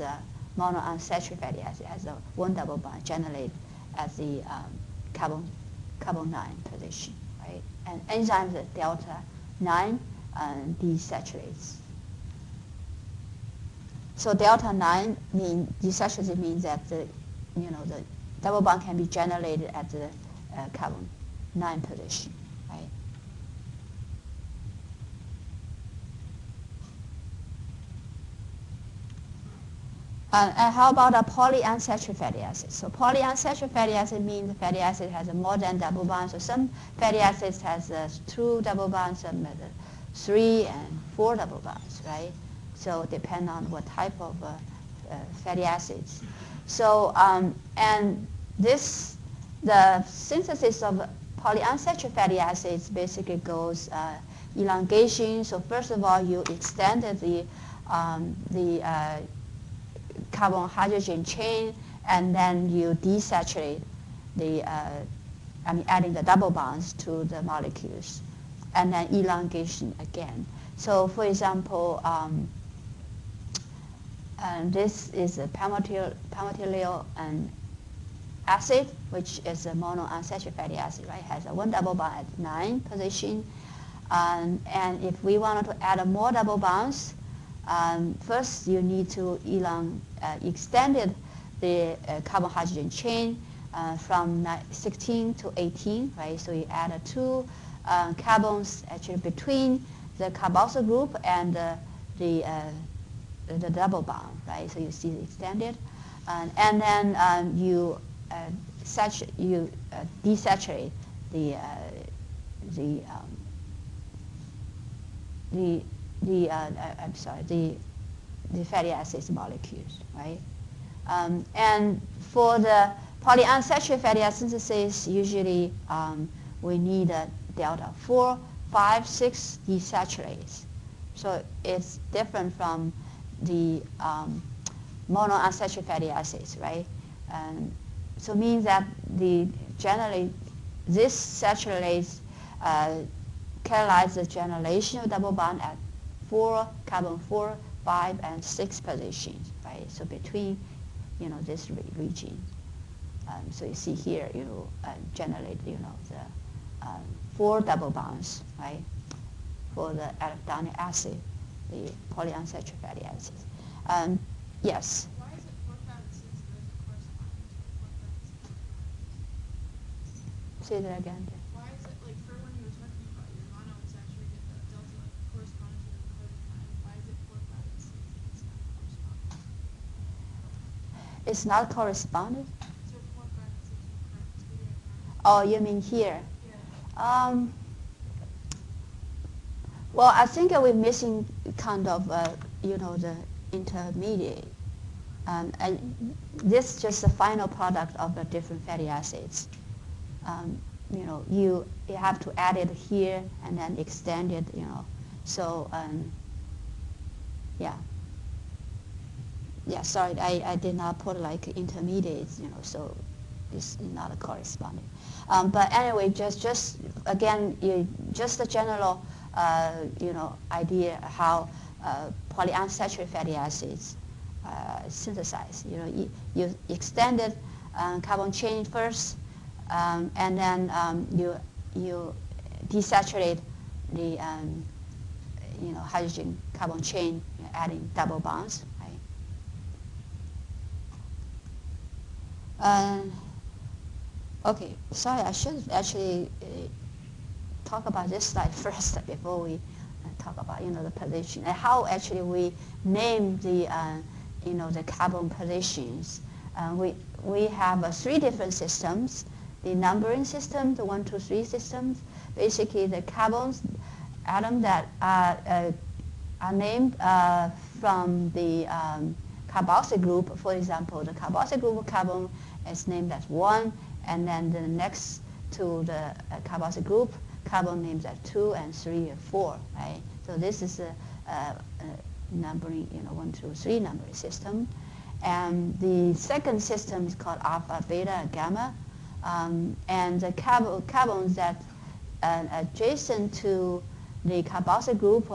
monounsaturated fatty acid. It has a one double bond generated at the carbon 9 position, right? And enzymes at delta 9 desaturates. So delta 9 desaturated means that the double bond can be generated at the carbon 9 position, right? And how about a polyunsaturated fatty acid? So polyunsaturated fatty acid means the fatty acid has more than double bonds. So some fatty acids has 2 double bonds, some 3 and 4 double bonds, right? So depend on what type of fatty acids. So and the synthesis of polyunsaturated fatty acids basically goes elongation. So first of all, you extended the carbon-hydrogen chain, and then you desaturate adding the double bonds to the molecules, and then elongation again. So for example, this is a palmitoyl acid, which is a monounsaturated fatty acid, right? It has a one double bond at 9 position. And if we wanted to add more double bonds, first you need to extend the carbon-hydrogen chain from 16 to 18, right? So you add 2 carbons actually between the carboxyl group and the double bond, right? So you see the extended, and then you desaturate the the I'm sorry, the fatty acids molecules, right? And for the polyunsaturated fatty acid synthesis, usually we need a delta 4, 5, 6 desaturates. So it's different from the monounsaturated fatty acids, right? And so it means that generally this saturates catalyze the generation of double bond at carbon 4, 5, and 6 positions, right? So between, this region. So you see here, generate, the 4 double bonds, right? For the arachidonic acid, the polyunsaturated fatty acids. Yes. Why is it 4, 5, and 6 doesn't correspond to 4, 5, and 6? Say that again. Why is it, like, for when you were talking about your monounsaturated, the delta corresponding to the carbon 9, why is it 4, 5, and 6? It's not corresponding. It's not corresponding? So 4, 5, and 6 are correct. Oh, you mean here? Yeah. Well, I think we're missing kind of, the intermediate. And this is just the final product of the different fatty acids. You have to add it here and then extend it, So, yeah. Yeah, sorry, I did not put like intermediates, so it's not corresponding. But anyway, just again, just a general, idea how polyunsaturated fatty acids synthesize. You extended carbon chain first, and then you desaturate the hydrogen carbon chain, adding double bonds. Okay, sorry, I should actually talk about this slide first before we talk about the position and how actually we name the the carbon positions. We have 3 different systems. The numbering system, the 1, 2, 3 systems. Basically, the carbons atom that are named from the carboxyl group. For example, the carboxyl group of carbon is named as 1, and then the next to the carboxyl group, carbon names as 2 and 3 and 4, right? So this is a numbering, 1, 2, 3 numbering system. And the second system is called alpha, beta, and gamma. And the carbons that adjacent to the carboxyl group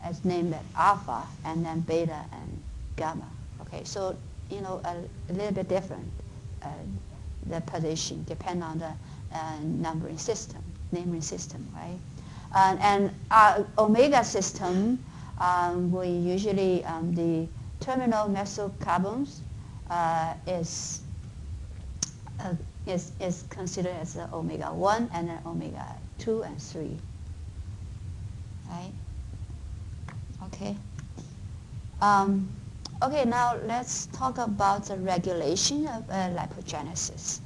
is named as alpha, and then beta and gamma. Okay, so a little bit different, the position depend on the naming system, right? And our omega system, we usually the terminal methyl carbons is considered as the omega 1 and then omega 2 and 3, right? Okay. Okay, now let's talk about the regulation of lipogenesis.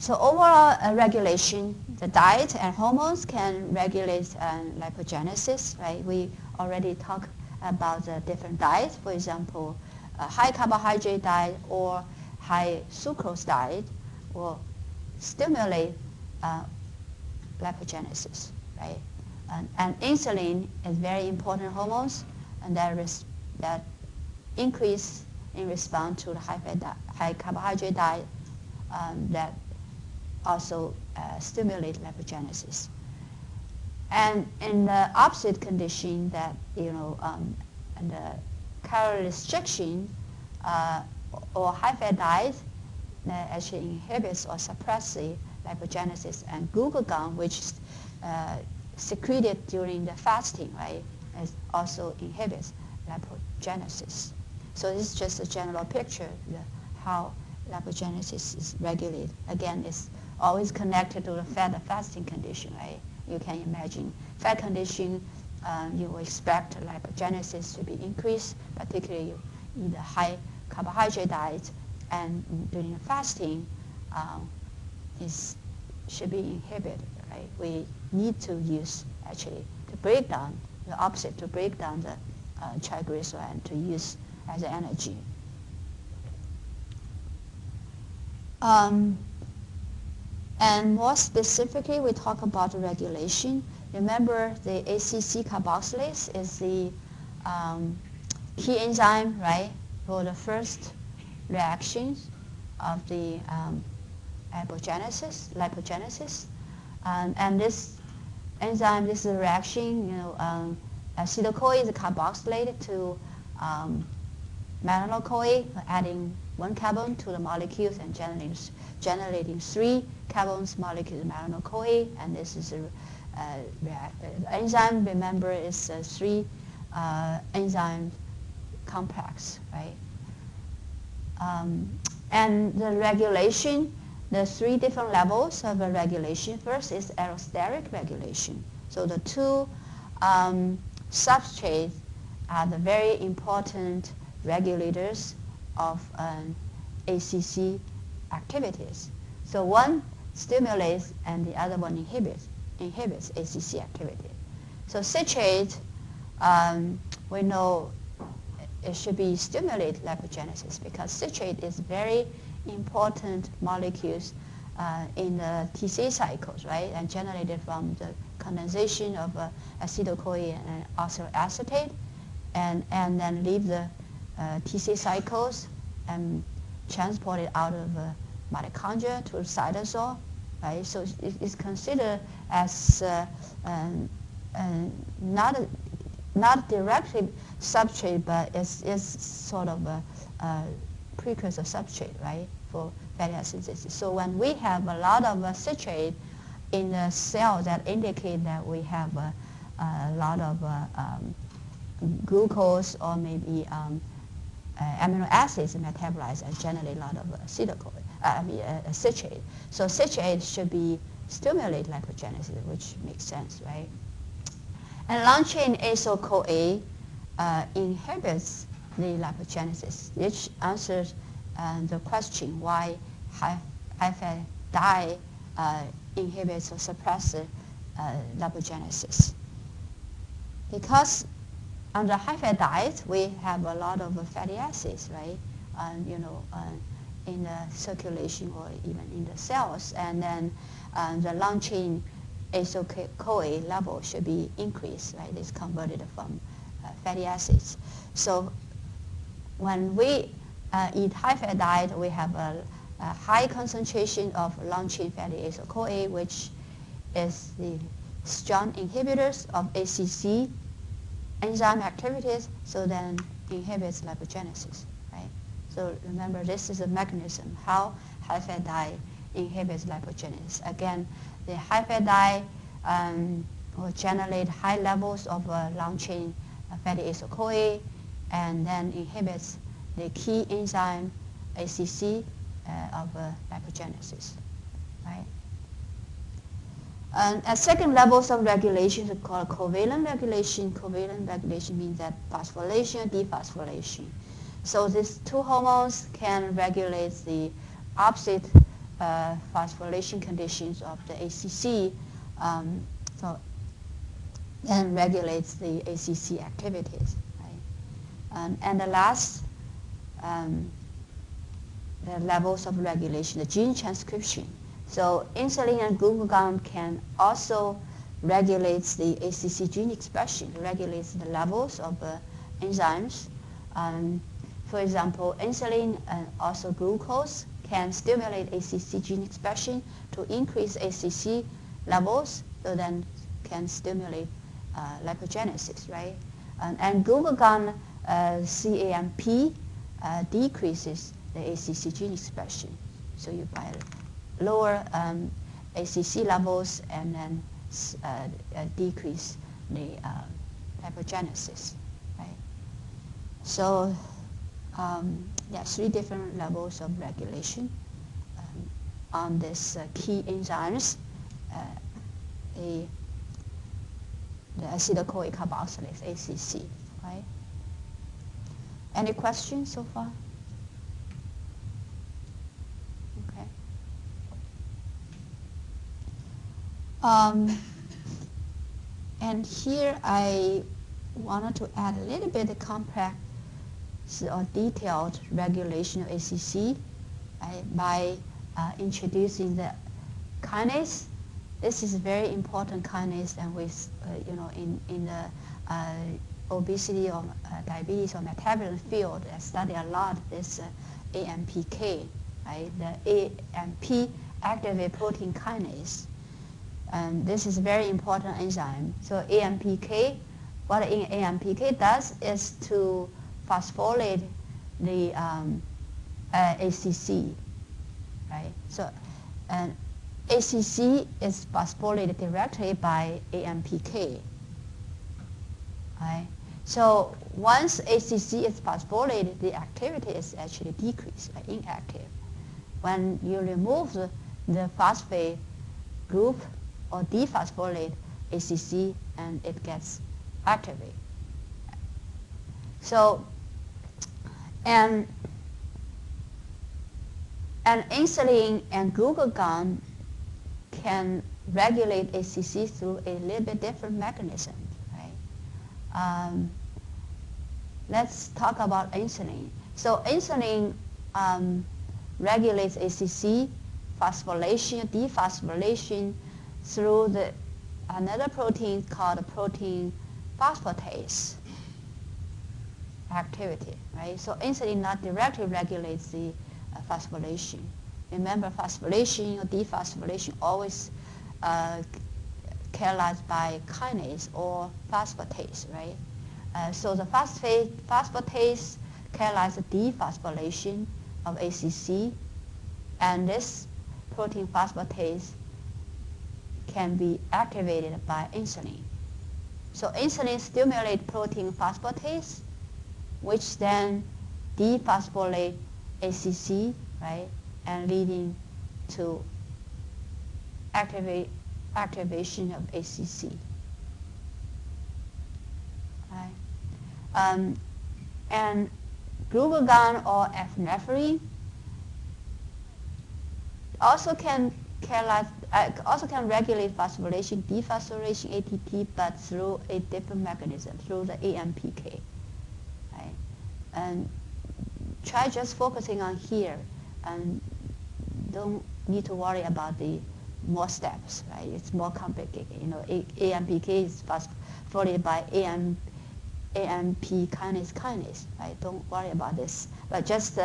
So overall regulation, the diet and hormones can regulate lipogenesis, right? We already talked about the different diets. For example, a high carbohydrate diet or high sucrose diet will stimulate lipogenesis, right? And insulin is very important hormones, and that increase in response to the high carbohydrate diet that also stimulate lipogenesis. And in the opposite condition that, the calorie restriction or high-fat diet that actually inhibits or suppresses lipogenesis, and glucagon, which is secreted during the fasting, right, also inhibits lipogenesis. So this is just a general picture of how lipogenesis is regulated. Again, it's always connected to the fasting condition, right? you can imagine. Fat condition, you will expect lipogenesis to be increased, particularly you eat a high carbohydrate diet, and during fasting, is should be inhibited, right? We need to use actually to break down the opposite, to break down the triglyceride and to use as energy. And more specifically, we talk about regulation. Remember, the ACC carboxylase is the key enzyme, right, for the first reactions of the lipogenesis. And this enzyme, this is a reaction, acetyl-CoA is carboxylated to malonyl-CoA, adding one carbon to the molecules and generating 3 carbons molecules of malonyl-CoA, and this is a enzyme, remember, is a 3 enzyme complex, right? And the regulation, the 3 different levels of regulation. First is allosteric regulation. So the 2 substrates are the very important regulators of ACC activities. So one stimulates and the other one inhibits ACC activity. So citrate, we know it should be stimulate lipogenesis because citrate is very important molecules in the TCA cycles, right? And generated from the condensation of acetyl-CoA and oxaloacetate, and then leave the TCA cycles and transport it out of mitochondria to the cytosol, right? So it's considered as not directly substrate, but it's sort of a precursor substrate, right, for fatty acid synthesis. So when we have a lot of citrate in the cell, that indicate that we have a lot of glucose or maybe amino acids metabolized and generate a lot of citrate. So citrate should be stimulate lipogenesis, which makes sense, right? And long-chain acyl-CoA inhibits the lipogenesis, which answers the question why high-fat diet inhibits or suppresses lipogenesis. Because under high-fat diet, we have a lot of fatty acids, right? In the circulation or even in the cells, and then the long-chain acyl-CoA level should be increased, right? It's converted from fatty acids. So when we eat high-fat diet, we have a high concentration of long-chain fatty acyl-CoA, which is the strong inhibitors of ACC enzyme activities, so then inhibits lipogenesis, right? So remember, this is a mechanism how high-fat diet inhibits lipogenesis. Again, the high-fat diet will generate high levels of long-chain fatty acyl-CoA, and then inhibits the key enzyme ACC of lipogenesis, right? And at second levels of regulation is called covalent regulation. Covalent regulation means that phosphorylation, dephosphorylation. So these 2 hormones can regulate the opposite phosphorylation conditions of the ACC, so then regulates the ACC activities, right? And the last the levels of regulation, the gene transcription. So insulin and glucagon can also regulate the ACC gene expression, regulates the levels of enzymes. For example, insulin and also glucose can stimulate ACC gene expression to increase ACC levels, so then can stimulate lipogenesis, right? And glucagon CAMP decreases the ACC gene expression. So you buy lower ACC levels and then decrease the lipogenesis, right? So there are 3 different levels of regulation on this key enzymes. The the acetyl-CoA carboxylase, ACC, right? Any questions so far? Okay. And here I wanted to add a little bit of complex or detailed regulation of ACC by introducing the kinase. This is a very important kinase, and with in the obesity or diabetes or metabolism field, I study a lot this AMPK, right? The AMP activate protein kinase, and this is a very important enzyme. So AMPK, what AMPK does is to phosphorylate the ACC, right? So, and ACC is phosphorylated directly by AMPK, right? So once ACC is phosphorylated, the activity is actually decreased, inactive. When you remove the phosphate group or dephosphorylate ACC, and it gets activated. So, and insulin and glucagon can regulate ACC through a little bit different mechanism, right? Let's talk about insulin. So insulin regulates ACC phosphorylation, dephosphorylation through another protein called protein phosphatase activity, right? So insulin not directly regulates the phosphorylation. Remember, phosphorylation or dephosphorylation always catalyzed by kinase or phosphatase, right? So the phosphatase catalyzes the dephosphorylation of ACC, and this protein phosphatase can be activated by insulin. So insulin stimulates protein phosphatase, which then dephosphorylate ACC, right, and leading to activation of ACC. Right? And glucagon or epinephrine also can regulate phosphorylation, dephosphorylation, ATP, but through a different mechanism, through the AMPK. Right? And try just focusing on here, and don't need to worry about the more steps, right? It's more complicated. AMPK is phosphorylated by AMP kinase, right? Don't worry about this, but just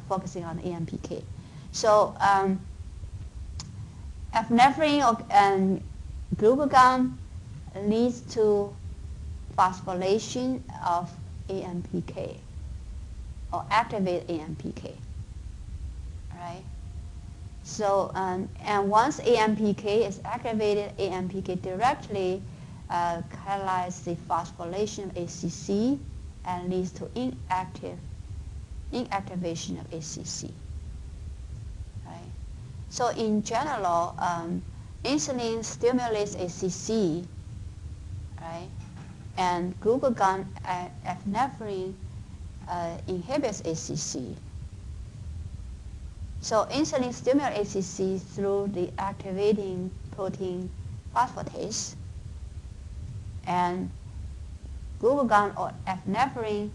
focusing on AMPK. So epinephrine and glucagon leads to phosphorylation of AMPK or activate AMPK, right? So and once AMPK is activated, AMPK directly catalyzes the phosphorylation of ACC and leads to inactivation of ACC. Right? So in general, insulin stimulates ACC, right? And glucagon and epinephrine inhibits ACC. So insulin stimulates ACC through the activating protein phosphatase, and glucagon or epinephrine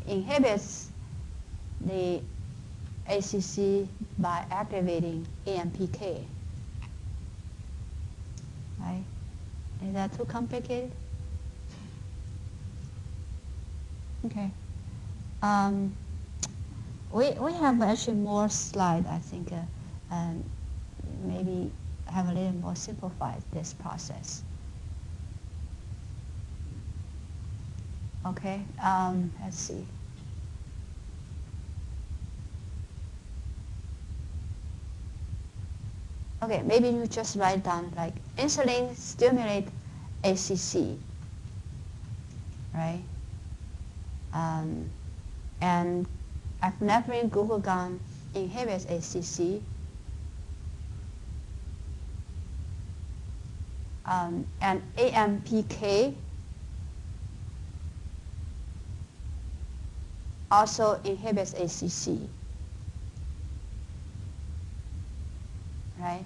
inhibits the ACC by activating AMPK. Right? Is that too complicated? Okay. We have actually more slides, I think, and maybe have a little more simplified this process. Okay, let's see. Okay, maybe you just write down like insulin stimulate ACC, right? And epinephrine glucagon inhibits ACC. And AMPK also inhibits ACC, right?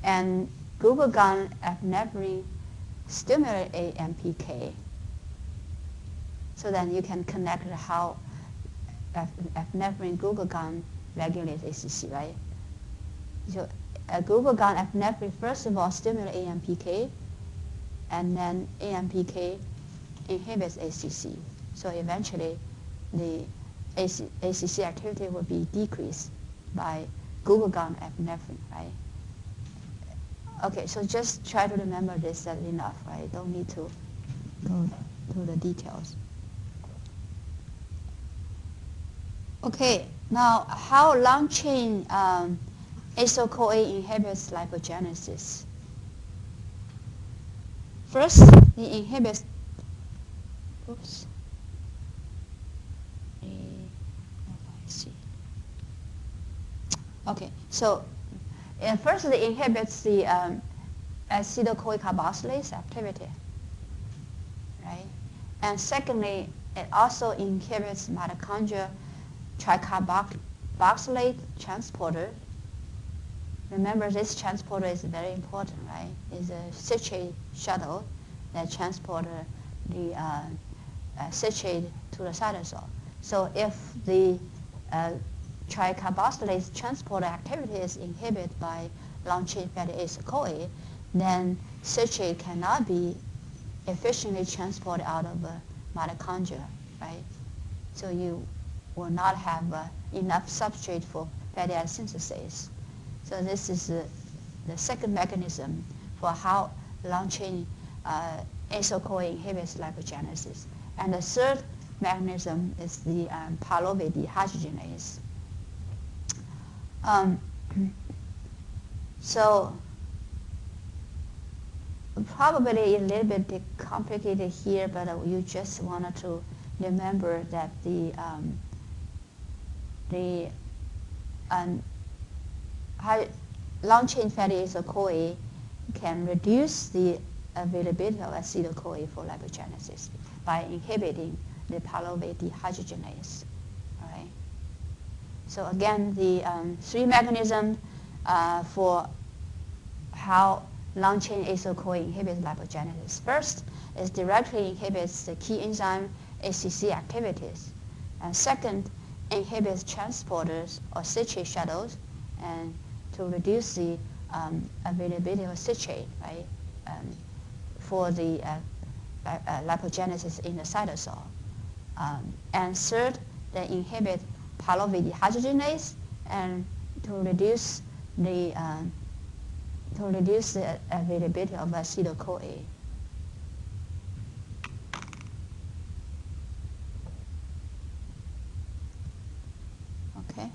And glucagon epinephrine stimulate AMPK. So then you can connect how epinephrine glucagon regulates ACC, right? So glucagon epinephrine first of all stimulates AMPK, and then AMPK inhibits ACC. So eventually, the ACC activity will be decreased by glucagon epinephrine, right? Okay, so just try to remember this, that's enough, right? Don't need to go to the details. Okay, now how long-chain acyl-CoA inhibits lipogenesis? First, it inhibits, oops, I see. Okay, so first it inhibits the acetyl-CoA carboxylase activity, right? And secondly, it also inhibits mitochondrial tricarboxylate transporter. Remember, this transporter is very important, right? It's a citrate shuttle that transports the citrate to the cytosol. So if the tricarboxylase transporter activity is inhibited by long-chain fatty acid CoA, then citrate cannot be efficiently transported out of mitochondria, right? So you will not have enough substrate for fatty acid synthesis. So this is the second mechanism for how long-chain acyl-CoA inhibits lipogenesis. And the third mechanism is the pyruvate dehydrogenase. So probably a little bit complicated here, but you just wanted to remember that the long-chain fatty acyl-CoA can reduce the availability of acetyl-CoA for lipogenesis by inhibiting the pyruvate dehydrogenase. All right. So again, the three mechanisms for how long-chain acyl-CoA inhibits lipogenesis. First is directly inhibits the key enzyme ACC activities. And second, inhibits transporters or citrate shuttles, and to reduce the availability of citrate, right, for the lipogenesis in the cytosol. And third, they inhibit pyruvate dehydrogenase and to reduce the availability of acetyl-CoA. Okay.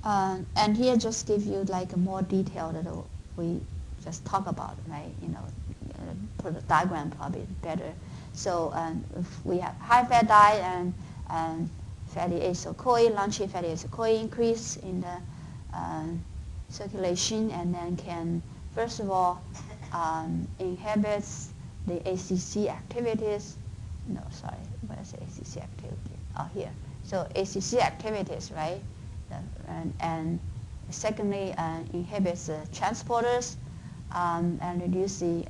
And here just give you like a more detail that we just talk about, right? You know, put a diagram probably better. So if we have high-fat diet and fatty acyl-CoA, long-chain fatty acyl-CoA increase in the circulation, and then can, first of all, inhibits the ACC activities. No, sorry, where's the ACC activity? Oh, here. So ACC activities, right? And secondly, inhibits the transporters and reduce the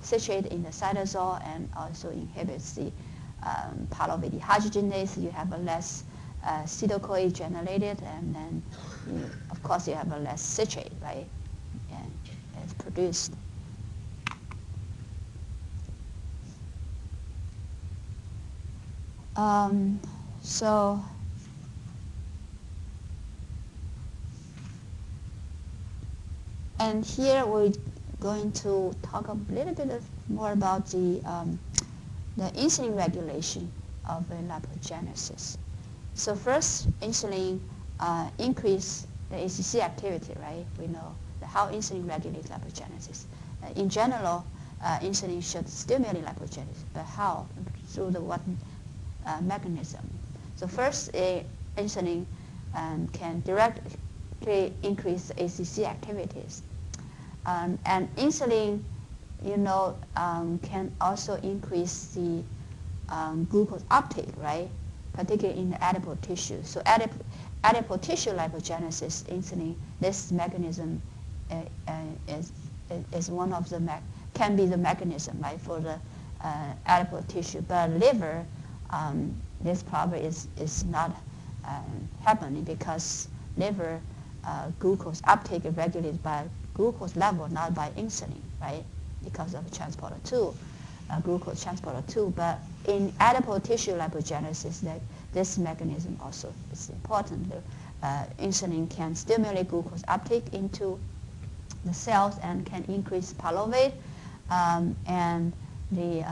citrate in the cytosol, and also inhibits the pyruvate dehydrogenase. You have a less acetyl-CoA generated, and then of course you have a less citrate, right? And it's produced. So and here we're going to talk a little bit more about the insulin regulation of lipogenesis. So first, insulin increase the ACC activity, right? We know how insulin regulates lipogenesis. In general, insulin should stimulate lipogenesis, but how? Through the what mechanism? So first, insulin can directly increase ACC activities. And insulin can also increase the glucose uptake, right? Particularly in the adipose tissue. So adipose tissue lipogenesis, insulin, this mechanism uh, uh, is one of the can be the mechanism, right, for the adipose tissue. But liver, this probably is not happening because liver glucose uptake is regulated by glucose level, not by insulin, right? Because of transporter 2, glucose transporter 2. But in adipose tissue lipogenesis, this mechanism also is important. Insulin can stimulate glucose uptake into the cells and can increase pyruvate and the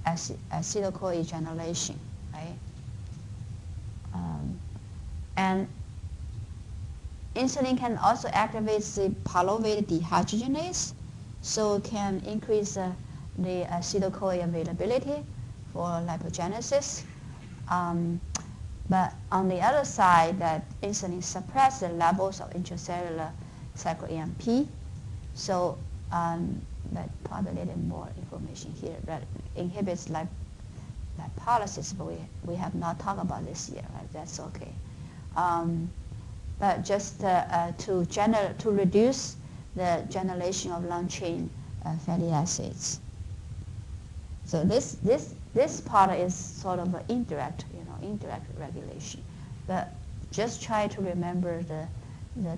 acetyl-CoA generation, right? And insulin can also activate the pyruvate dehydrogenase, so it can increase the acetyl-CoA availability for lipogenesis. But on the other side, that insulin suppresses the levels of intracellular cyclo-AMP. So but probably a little more information here. That inhibits lipolysis, but we have not talked about this yet, right? That's okay. But just to reduce the generation of long-chain fatty acids. So this part is sort of an indirect regulation. But just try to remember the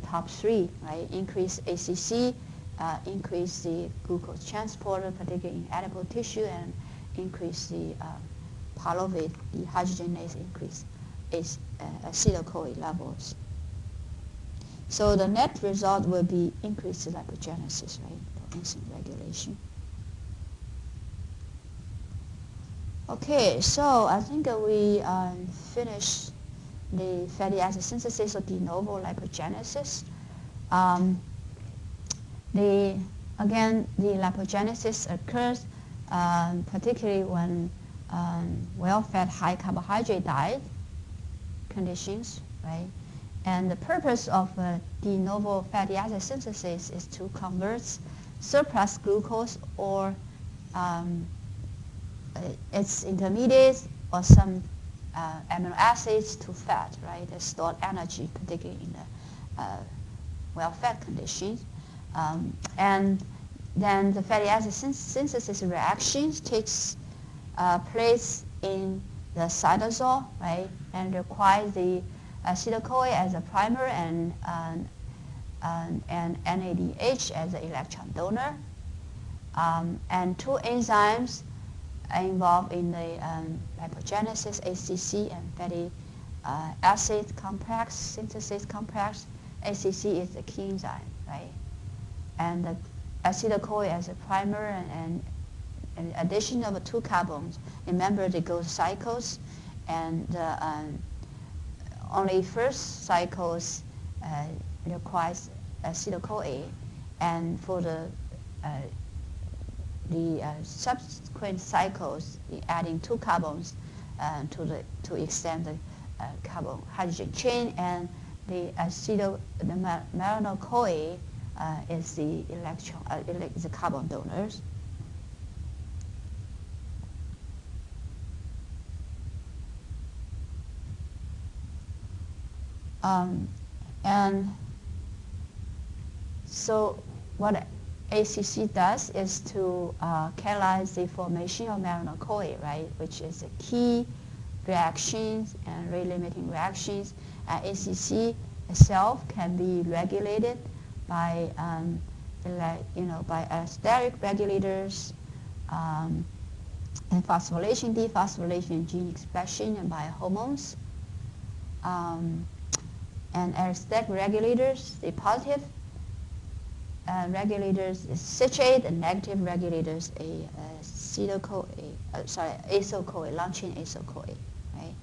top three, right? Increase ACC, increase the glucose transporter, particularly in adipose tissue, and increase the pyruvate dehydrogenase, increase acetyl-CoA levels. So the net result will be increased lipogenesis, right, for insulin regulation. Okay, so I think we finished the fatty acid synthesis of de novo lipogenesis. Again, the lipogenesis occurs particularly when well-fed high carbohydrate diet conditions, right? And the purpose of de novo fatty acid synthesis is to convert surplus glucose or its intermediates or some amino acids to fat, right? They store energy, particularly in the well-fed conditions. And then the fatty acid synthesis reactions takes place in the cytosol, right? And requires the acetyl-CoA as a primer and NADH as an electron donor. And two enzymes are involved in the lipogenesis, ACC and fatty acid complex, synthesis complex. ACC is the key enzyme, right? And the acetyl-CoA as a primer and addition of two carbons. Remember, they go cycles, and only first cycles requires acetyl-CoA, and for the subsequent cycles, adding two carbons to extend the carbon hydrogen chain, and the malonyl-CoA is the is the carbon donors. And so what ACC does is to catalyze the formation of malonyl-CoA, right, which is a key reactions and rate-limiting reactions. ACC itself can be regulated by by allosteric regulators and phosphorylation, dephosphorylation, gene expression, and by hormones. And allosteric regulators, the positive regulators is citrate, and negative regulators acyl-CoA, long-chain acyl-CoA, right?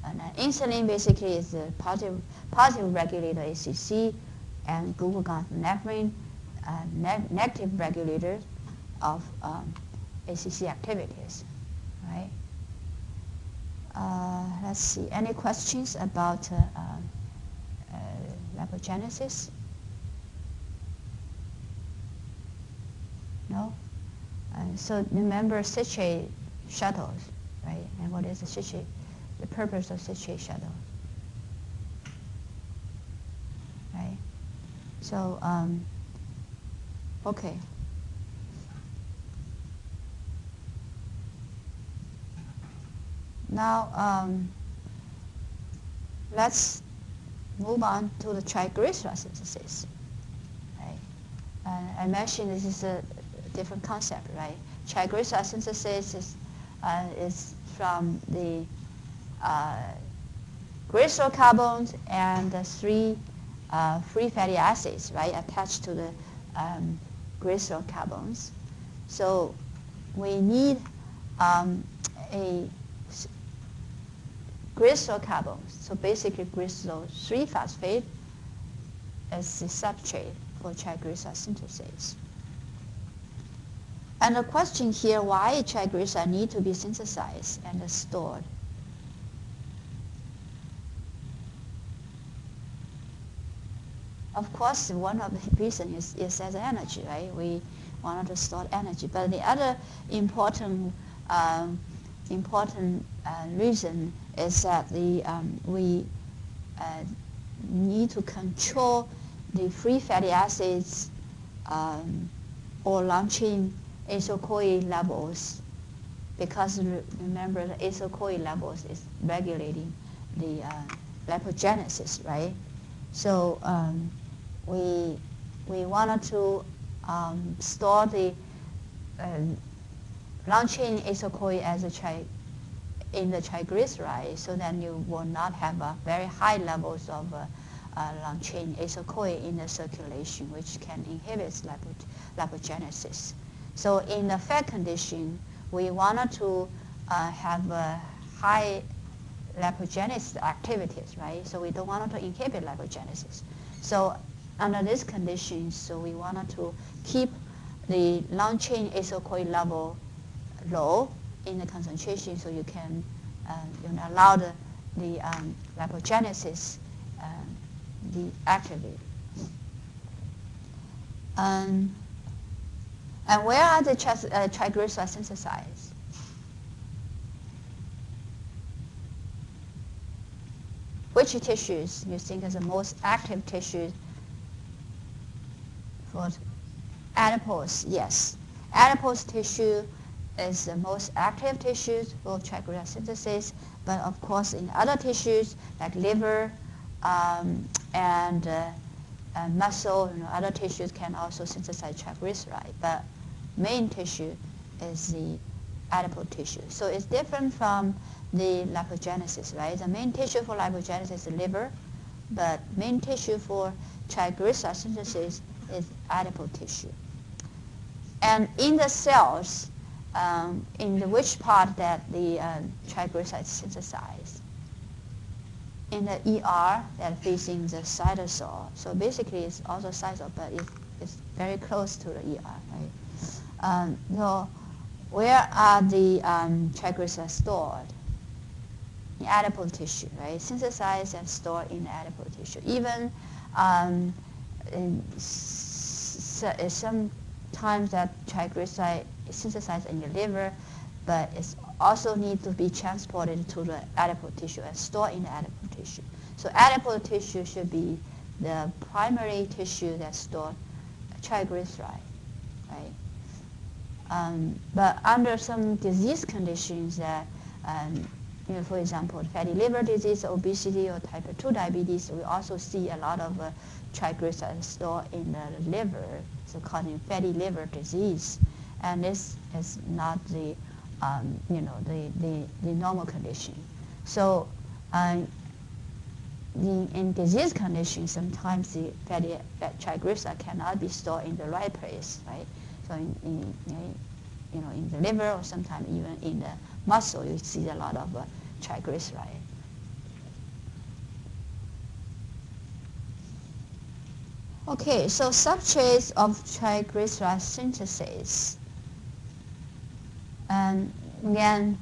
And insulin basically is the positive regulator, ACC, and glucagon-norepinephrine, negative regulator of ACC activities, right? Let's see, any questions about lipogenesis? No? So remember citrate shuttles, right? And what is the citrate? The purpose of citrate shuttle, right? So, okay. Now, let's move on to the triglyceride synthesis, right? I mentioned this is a different concept, right? Triglyceride synthesis is from the glycerol carbons and the three free fatty acids, right, attached to the glycerol carbons. So we need a glycerol carbons. So basically glycerol 3-phosphate is the substrate for triglyceride synthesis. And the question here, why triglyceride need to be synthesized and stored? Of course, one of the reasons is as energy, right? We wanted to store energy. But the other important reason is that we need to control the free fatty acids or long-chain acyl-CoA levels, because remember the acyl-CoA levels is regulating the lipogenesis, right? So we wanted to store the long-chain acyl-CoA as in the triglyceride, so then you will not have very high levels of long-chain acyl-CoA in the circulation, which can inhibit lipogenesis. So in the fat condition, we wanted to have high lipogenesis activities, right? So we don't want to inhibit lipogenesis. So under these conditions, so we wanted to keep the long-chain acyl-CoA level low in the concentration, so you can allow the lipogenesis be activated. And where are the triglycerides synthesized? Which tissues you think is the most active tissues for adipose? Yes. Adipose tissue is the most active tissue for triglyceride synthesis, but of course in other tissues like liver and muscle, other tissues can also synthesize triglyceride, but main tissue is the adipose tissue. So it's different from the lipogenesis, right? The main tissue for lipogenesis is the liver, but main tissue for triglyceride synthesis is adipose tissue. And in the cells, in the which part that the triglycerides synthesized? In the ER that facing the cytosol. So basically it's also cytosol, but it's very close to the ER, right? So where are the triglycerides stored? In adipose tissue, right? Synthesized and stored in the adipose tissue. Even sometimes that triglyceride is synthesized in the liver, but it also needs to be transported to the adipose tissue and stored in the adipose tissue. So adipose tissue should be the primary tissue that stores triglyceride, right? But under some disease conditions that, for example, fatty liver disease, obesity, or type 2 diabetes, we also see a lot of triglycerides stored in the liver, so called fatty liver disease. And this is not the normal condition. So in disease conditions, sometimes the fatty triglyceride cannot be stored in the right place, right? So in the liver, or sometimes even in the muscle, you see a lot of triglyceride. Okay, so substrates of triglyceride synthesis. And again,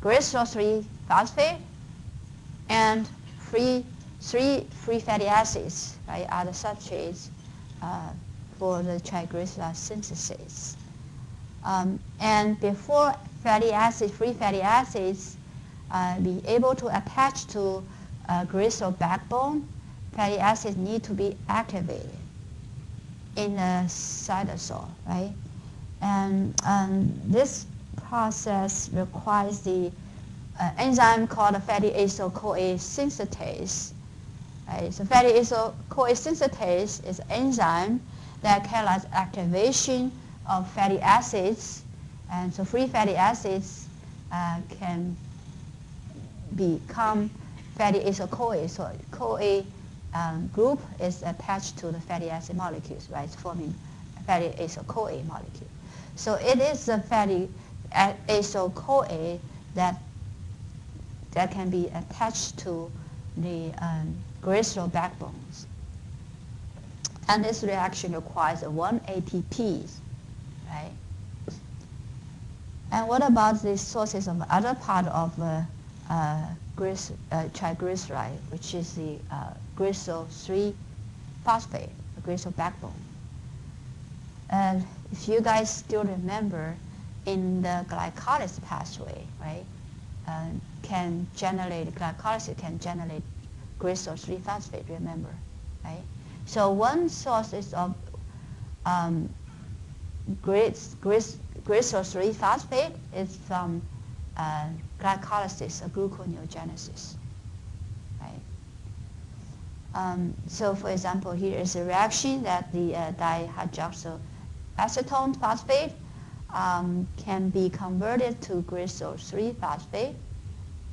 glycerol 3-phosphate and three free fatty acids, right, are the substrates for the triglyceride synthesis. And before free fatty acids be able to attach to glycerol backbone, fatty acids need to be activated in the cytosol, right? And this process requires the enzyme called fatty acyl-CoA synthetase. Right? So fatty acyl-CoA synthetase is an enzyme that catalyzes activation of fatty acids, and so free fatty acids can become fatty acyl-CoA. So CoA group is attached to the fatty acid molecules, right? It's forming fatty acyl-CoA molecule. So it is the fatty acyl-CoA that can be attached to the glycerol backbones. And this reaction requires 1 ATP, right? And what about the sources of the other part of triglyceride, which is the glycerol 3-phosphate, the glycerol backbone? And if you guys still remember, in the glycolysis pathway, right, glycolysis can generate glycerol 3-phosphate, remember, right? So one source is of glycerol 3-phosphate is from glycolysis or gluconeogenesis, right? So for example, here is a reaction that the dihydroxyacetone phosphate can be converted to glycerol 3-phosphate.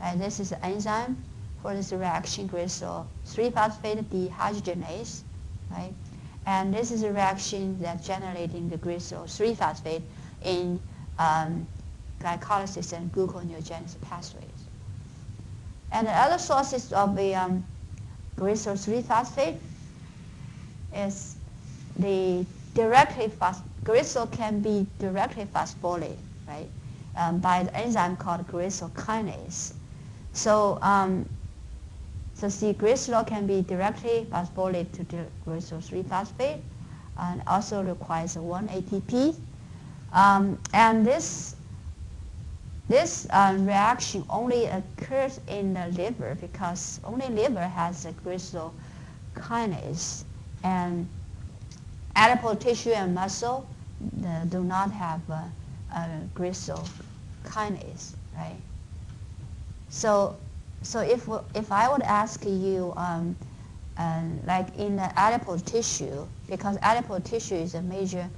Right? This is the enzyme for this reaction, glycerol 3-phosphate dehydrogenase, right? And this is a reaction that's generating the glycerol 3-phosphate in glycolysis and gluconeogenesis pathways. And the other sources of the glycerol 3-phosphate is the glycerol can be directly phosphorylated, right, by the enzyme called glycerol kinase. So, so the glycerol can be directly phosphorylated to the glycerol 3-phosphate, and also requires 1 ATP. And this reaction only occurs in the liver because only liver has a glycerol kinase, and adipose tissue and muscle do not have a glycerol kinase, right? So if I would ask you, like in the adipose tissue, because adipose tissue is a major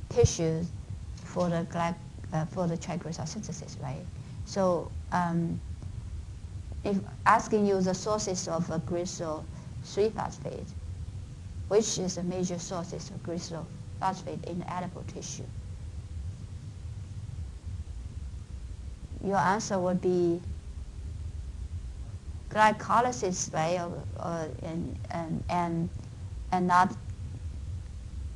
tissue for the triglyceride synthesis, right? So if asking you the sources of glycerol 3-phosphate, which is the major sources of glycerol phosphate in the adipose tissue, your answer would be glycolysis, right? And not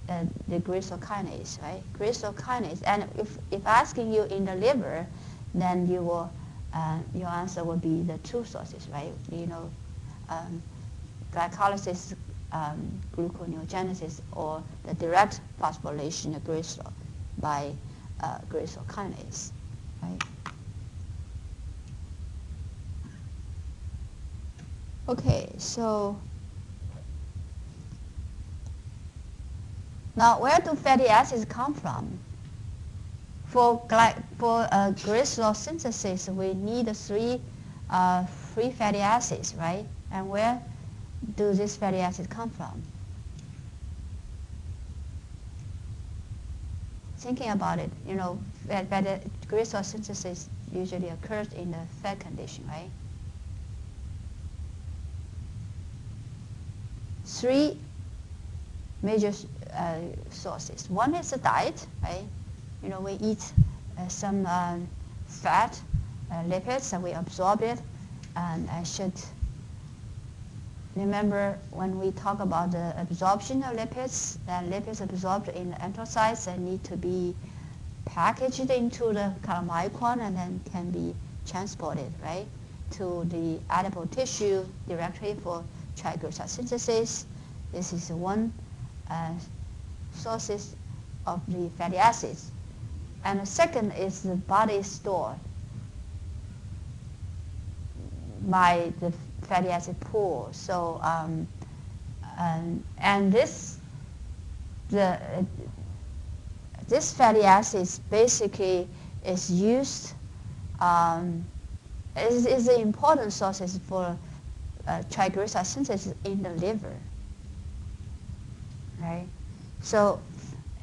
the glycerol kinase, right? Glycerol kinase. And if asking you in the liver, then you will your answer would be the two sources, right? You know, glycolysis, gluconeogenesis, or the direct phosphorylation of glycerol by glycerol kinase, right? Okay, so now where do fatty acids come from? For glycerol synthesis, we need three free fatty acids, right? And where do these fatty acids come from? Thinking about it, you know, glycerol synthesis usually occurs in the fat condition, right? Three major sources. One is the diet, right? You know, we eat some fat, lipids, and we absorb it. And I should remember when we talk about the absorption of lipids, that lipids absorbed in the enterocytes and need to be packaged into the chylomicron and then can be transported, right, to the adipose tissue directly for triglyceride synthesis. This is one sources. of the fatty acids. And the second is the body stored by the fatty acid pool. So and this fatty acids basically is used is the important sources for triglyceride synthesis in the liver, right? So,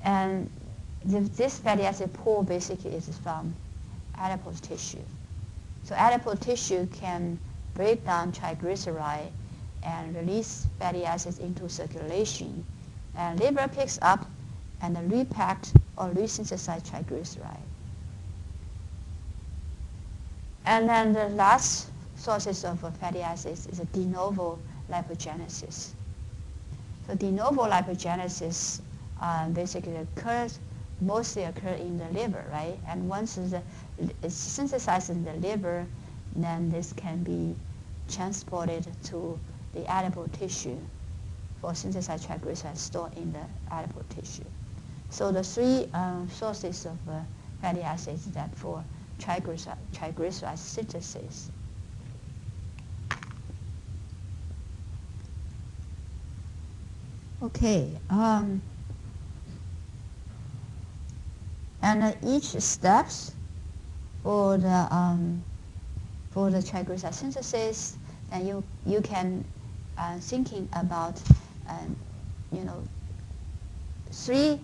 and this fatty acid pool basically is from adipose tissue. So adipose tissue can break down triglyceride and release fatty acids into circulation, and liver picks up and repacked or resynthesized triglyceride. And then the last sources of fatty acids is a de novo lipogenesis. So de novo lipogenesis basically mostly occur in the liver, right? And once it's synthesized in the liver, then this can be transported to the adipose tissue for synthesized triglycerides stored in the adipose tissue. So the three sources of fatty acids that for triglyceride synthesis. Okay, and each steps for the triglyceride synthesis, then you can thinking about three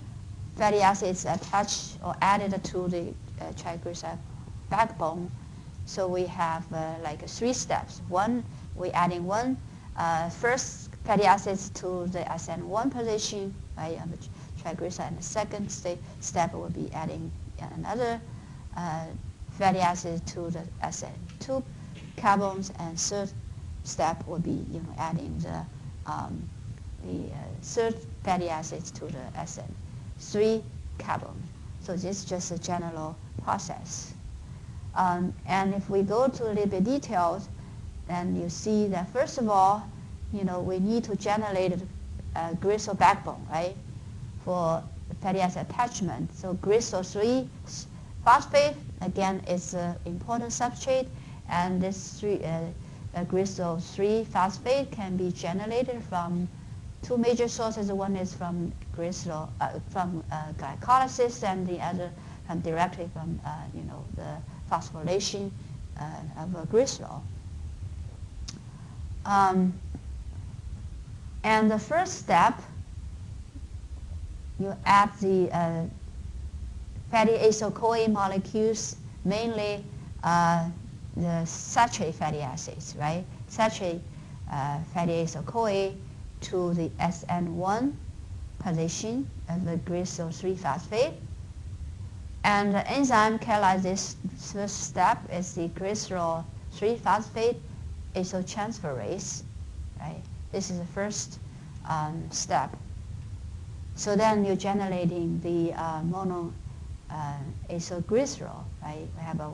fatty acids attached or added to the triglyceride backbone. So we have like 3 steps. One, we adding one first fatty acids to the SN1 position, right, on the triglyceride. And the second step will be adding another fatty acid to the SN2 carbons, and third step will be adding the third fatty acids to the SN3 carbon. So this is just a general process. And if we go to a little bit detailed, then you see that first of all, we need to generate a glycerol backbone, right, for fatty acid attachment. So glycerol 3 phosphate, again, is an important substrate, and this glycerol 3 phosphate can be generated from 2 major sources. One is from glycolysis, and the other directly from the phosphorylation of glycerol. And the first step, you add the fatty acyl-CoA molecules, mainly the saturated fatty acids, right? Saturated fatty acyl-CoA to the SN1 position of the glycerol 3 phosphate. And the enzyme catalyzes this first step is the glycerol 3 phosphate acyltransferase, right? This is the first step. So then you're generating the mono acylglycerol, right? We have a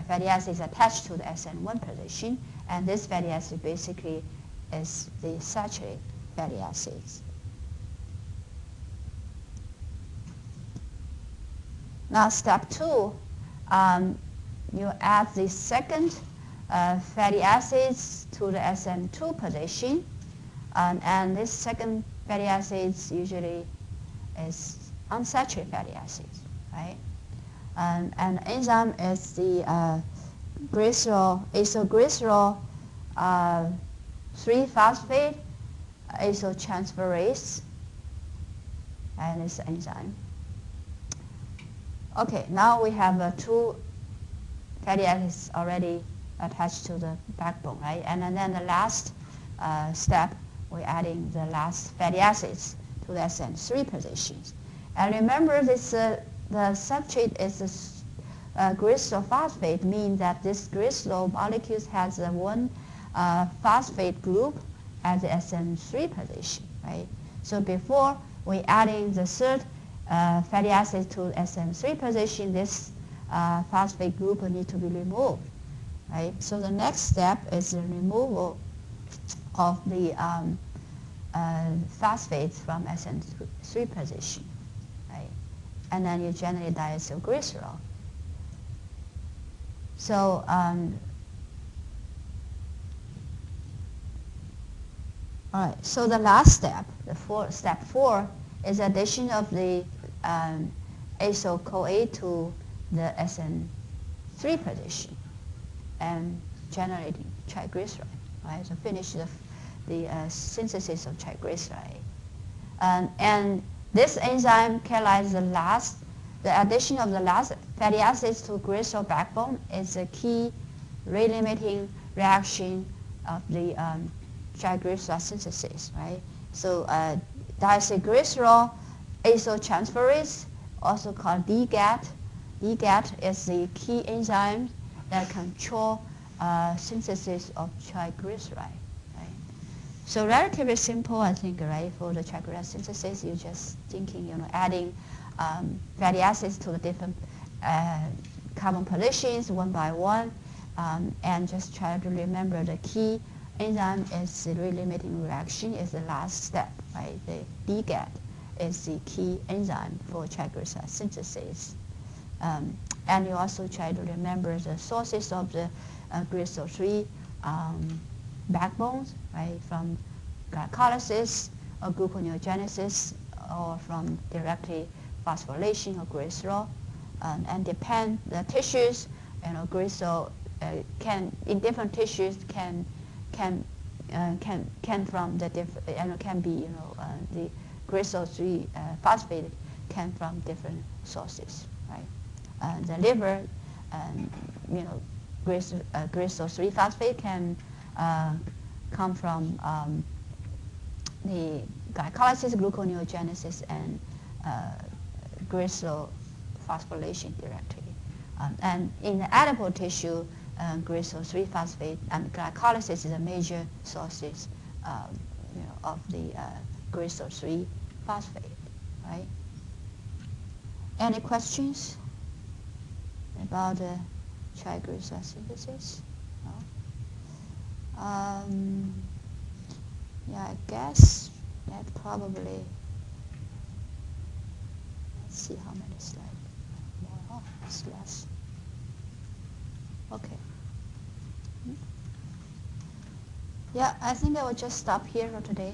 fatty acid attached to the SN1 position, and this fatty acid basically is the saturated fatty acids. Now step 2, you add the second fatty acids to the SN2 position, and this second fatty acids usually is unsaturated fatty acids, right? And enzyme is the acylglycerol 3 phosphate acyltransferase, and this enzyme. Okay, now we have 2 fatty acids already attached to the backbone, right? And then the last step, we're adding the last fatty acids to the SN3 positions. And remember, this the substrate is glycerol phosphate, means that this glycerol molecules has one phosphate group at the SN3 position, right? So before we adding the third fatty acid to SN3 position, this phosphate group will need to be removed, right? So the next step is the removal of the phosphates from SN3 position. right? And then you generate diacylglycerol. So all right. So the last step, step 4, is addition of the acyl-CoA to the SN3 position and generating triglyceride, right? So finish the synthesis of triglyceride. And this enzyme catalyzes the addition of the last fatty acids to glycerol backbone is a key rate-limiting reaction of the triglyceride synthesis, right? So diacylglycerol acyltransferase, also called DGAT. DGAT is the key enzyme that control synthesis of triglyceride, right? So relatively simple, I think, right? For the triglyceride synthesis, you're just thinking, adding fatty acids to the different carbon positions one by one, and just try to remember the key enzyme is the rate-limiting reaction is the last step, right? The DGAT is the key enzyme for triglyceride synthesis. And you also try to remember the sources of the glycerol 3 backbones, right? From glycolysis or gluconeogenesis, or from directly phosphorylation of glycerol, and depend the tissues. Glycerol can in different tissues can from the can be the glycerol 3 phosphate can from different sources, right? The liver, glycerol 3 phosphate can come from the glycolysis, gluconeogenesis, and glycerol phosphorylation directly. And in the adipose tissue, glycerol 3 phosphate and glycolysis is a major sources of the glycerol 3 phosphate, right? Any questions about the triglyceride synthesis? No? Yeah, I guess that probably, let's see how many slides more. Oh, it's less. Okay. Yeah, I think I will just stop here for today.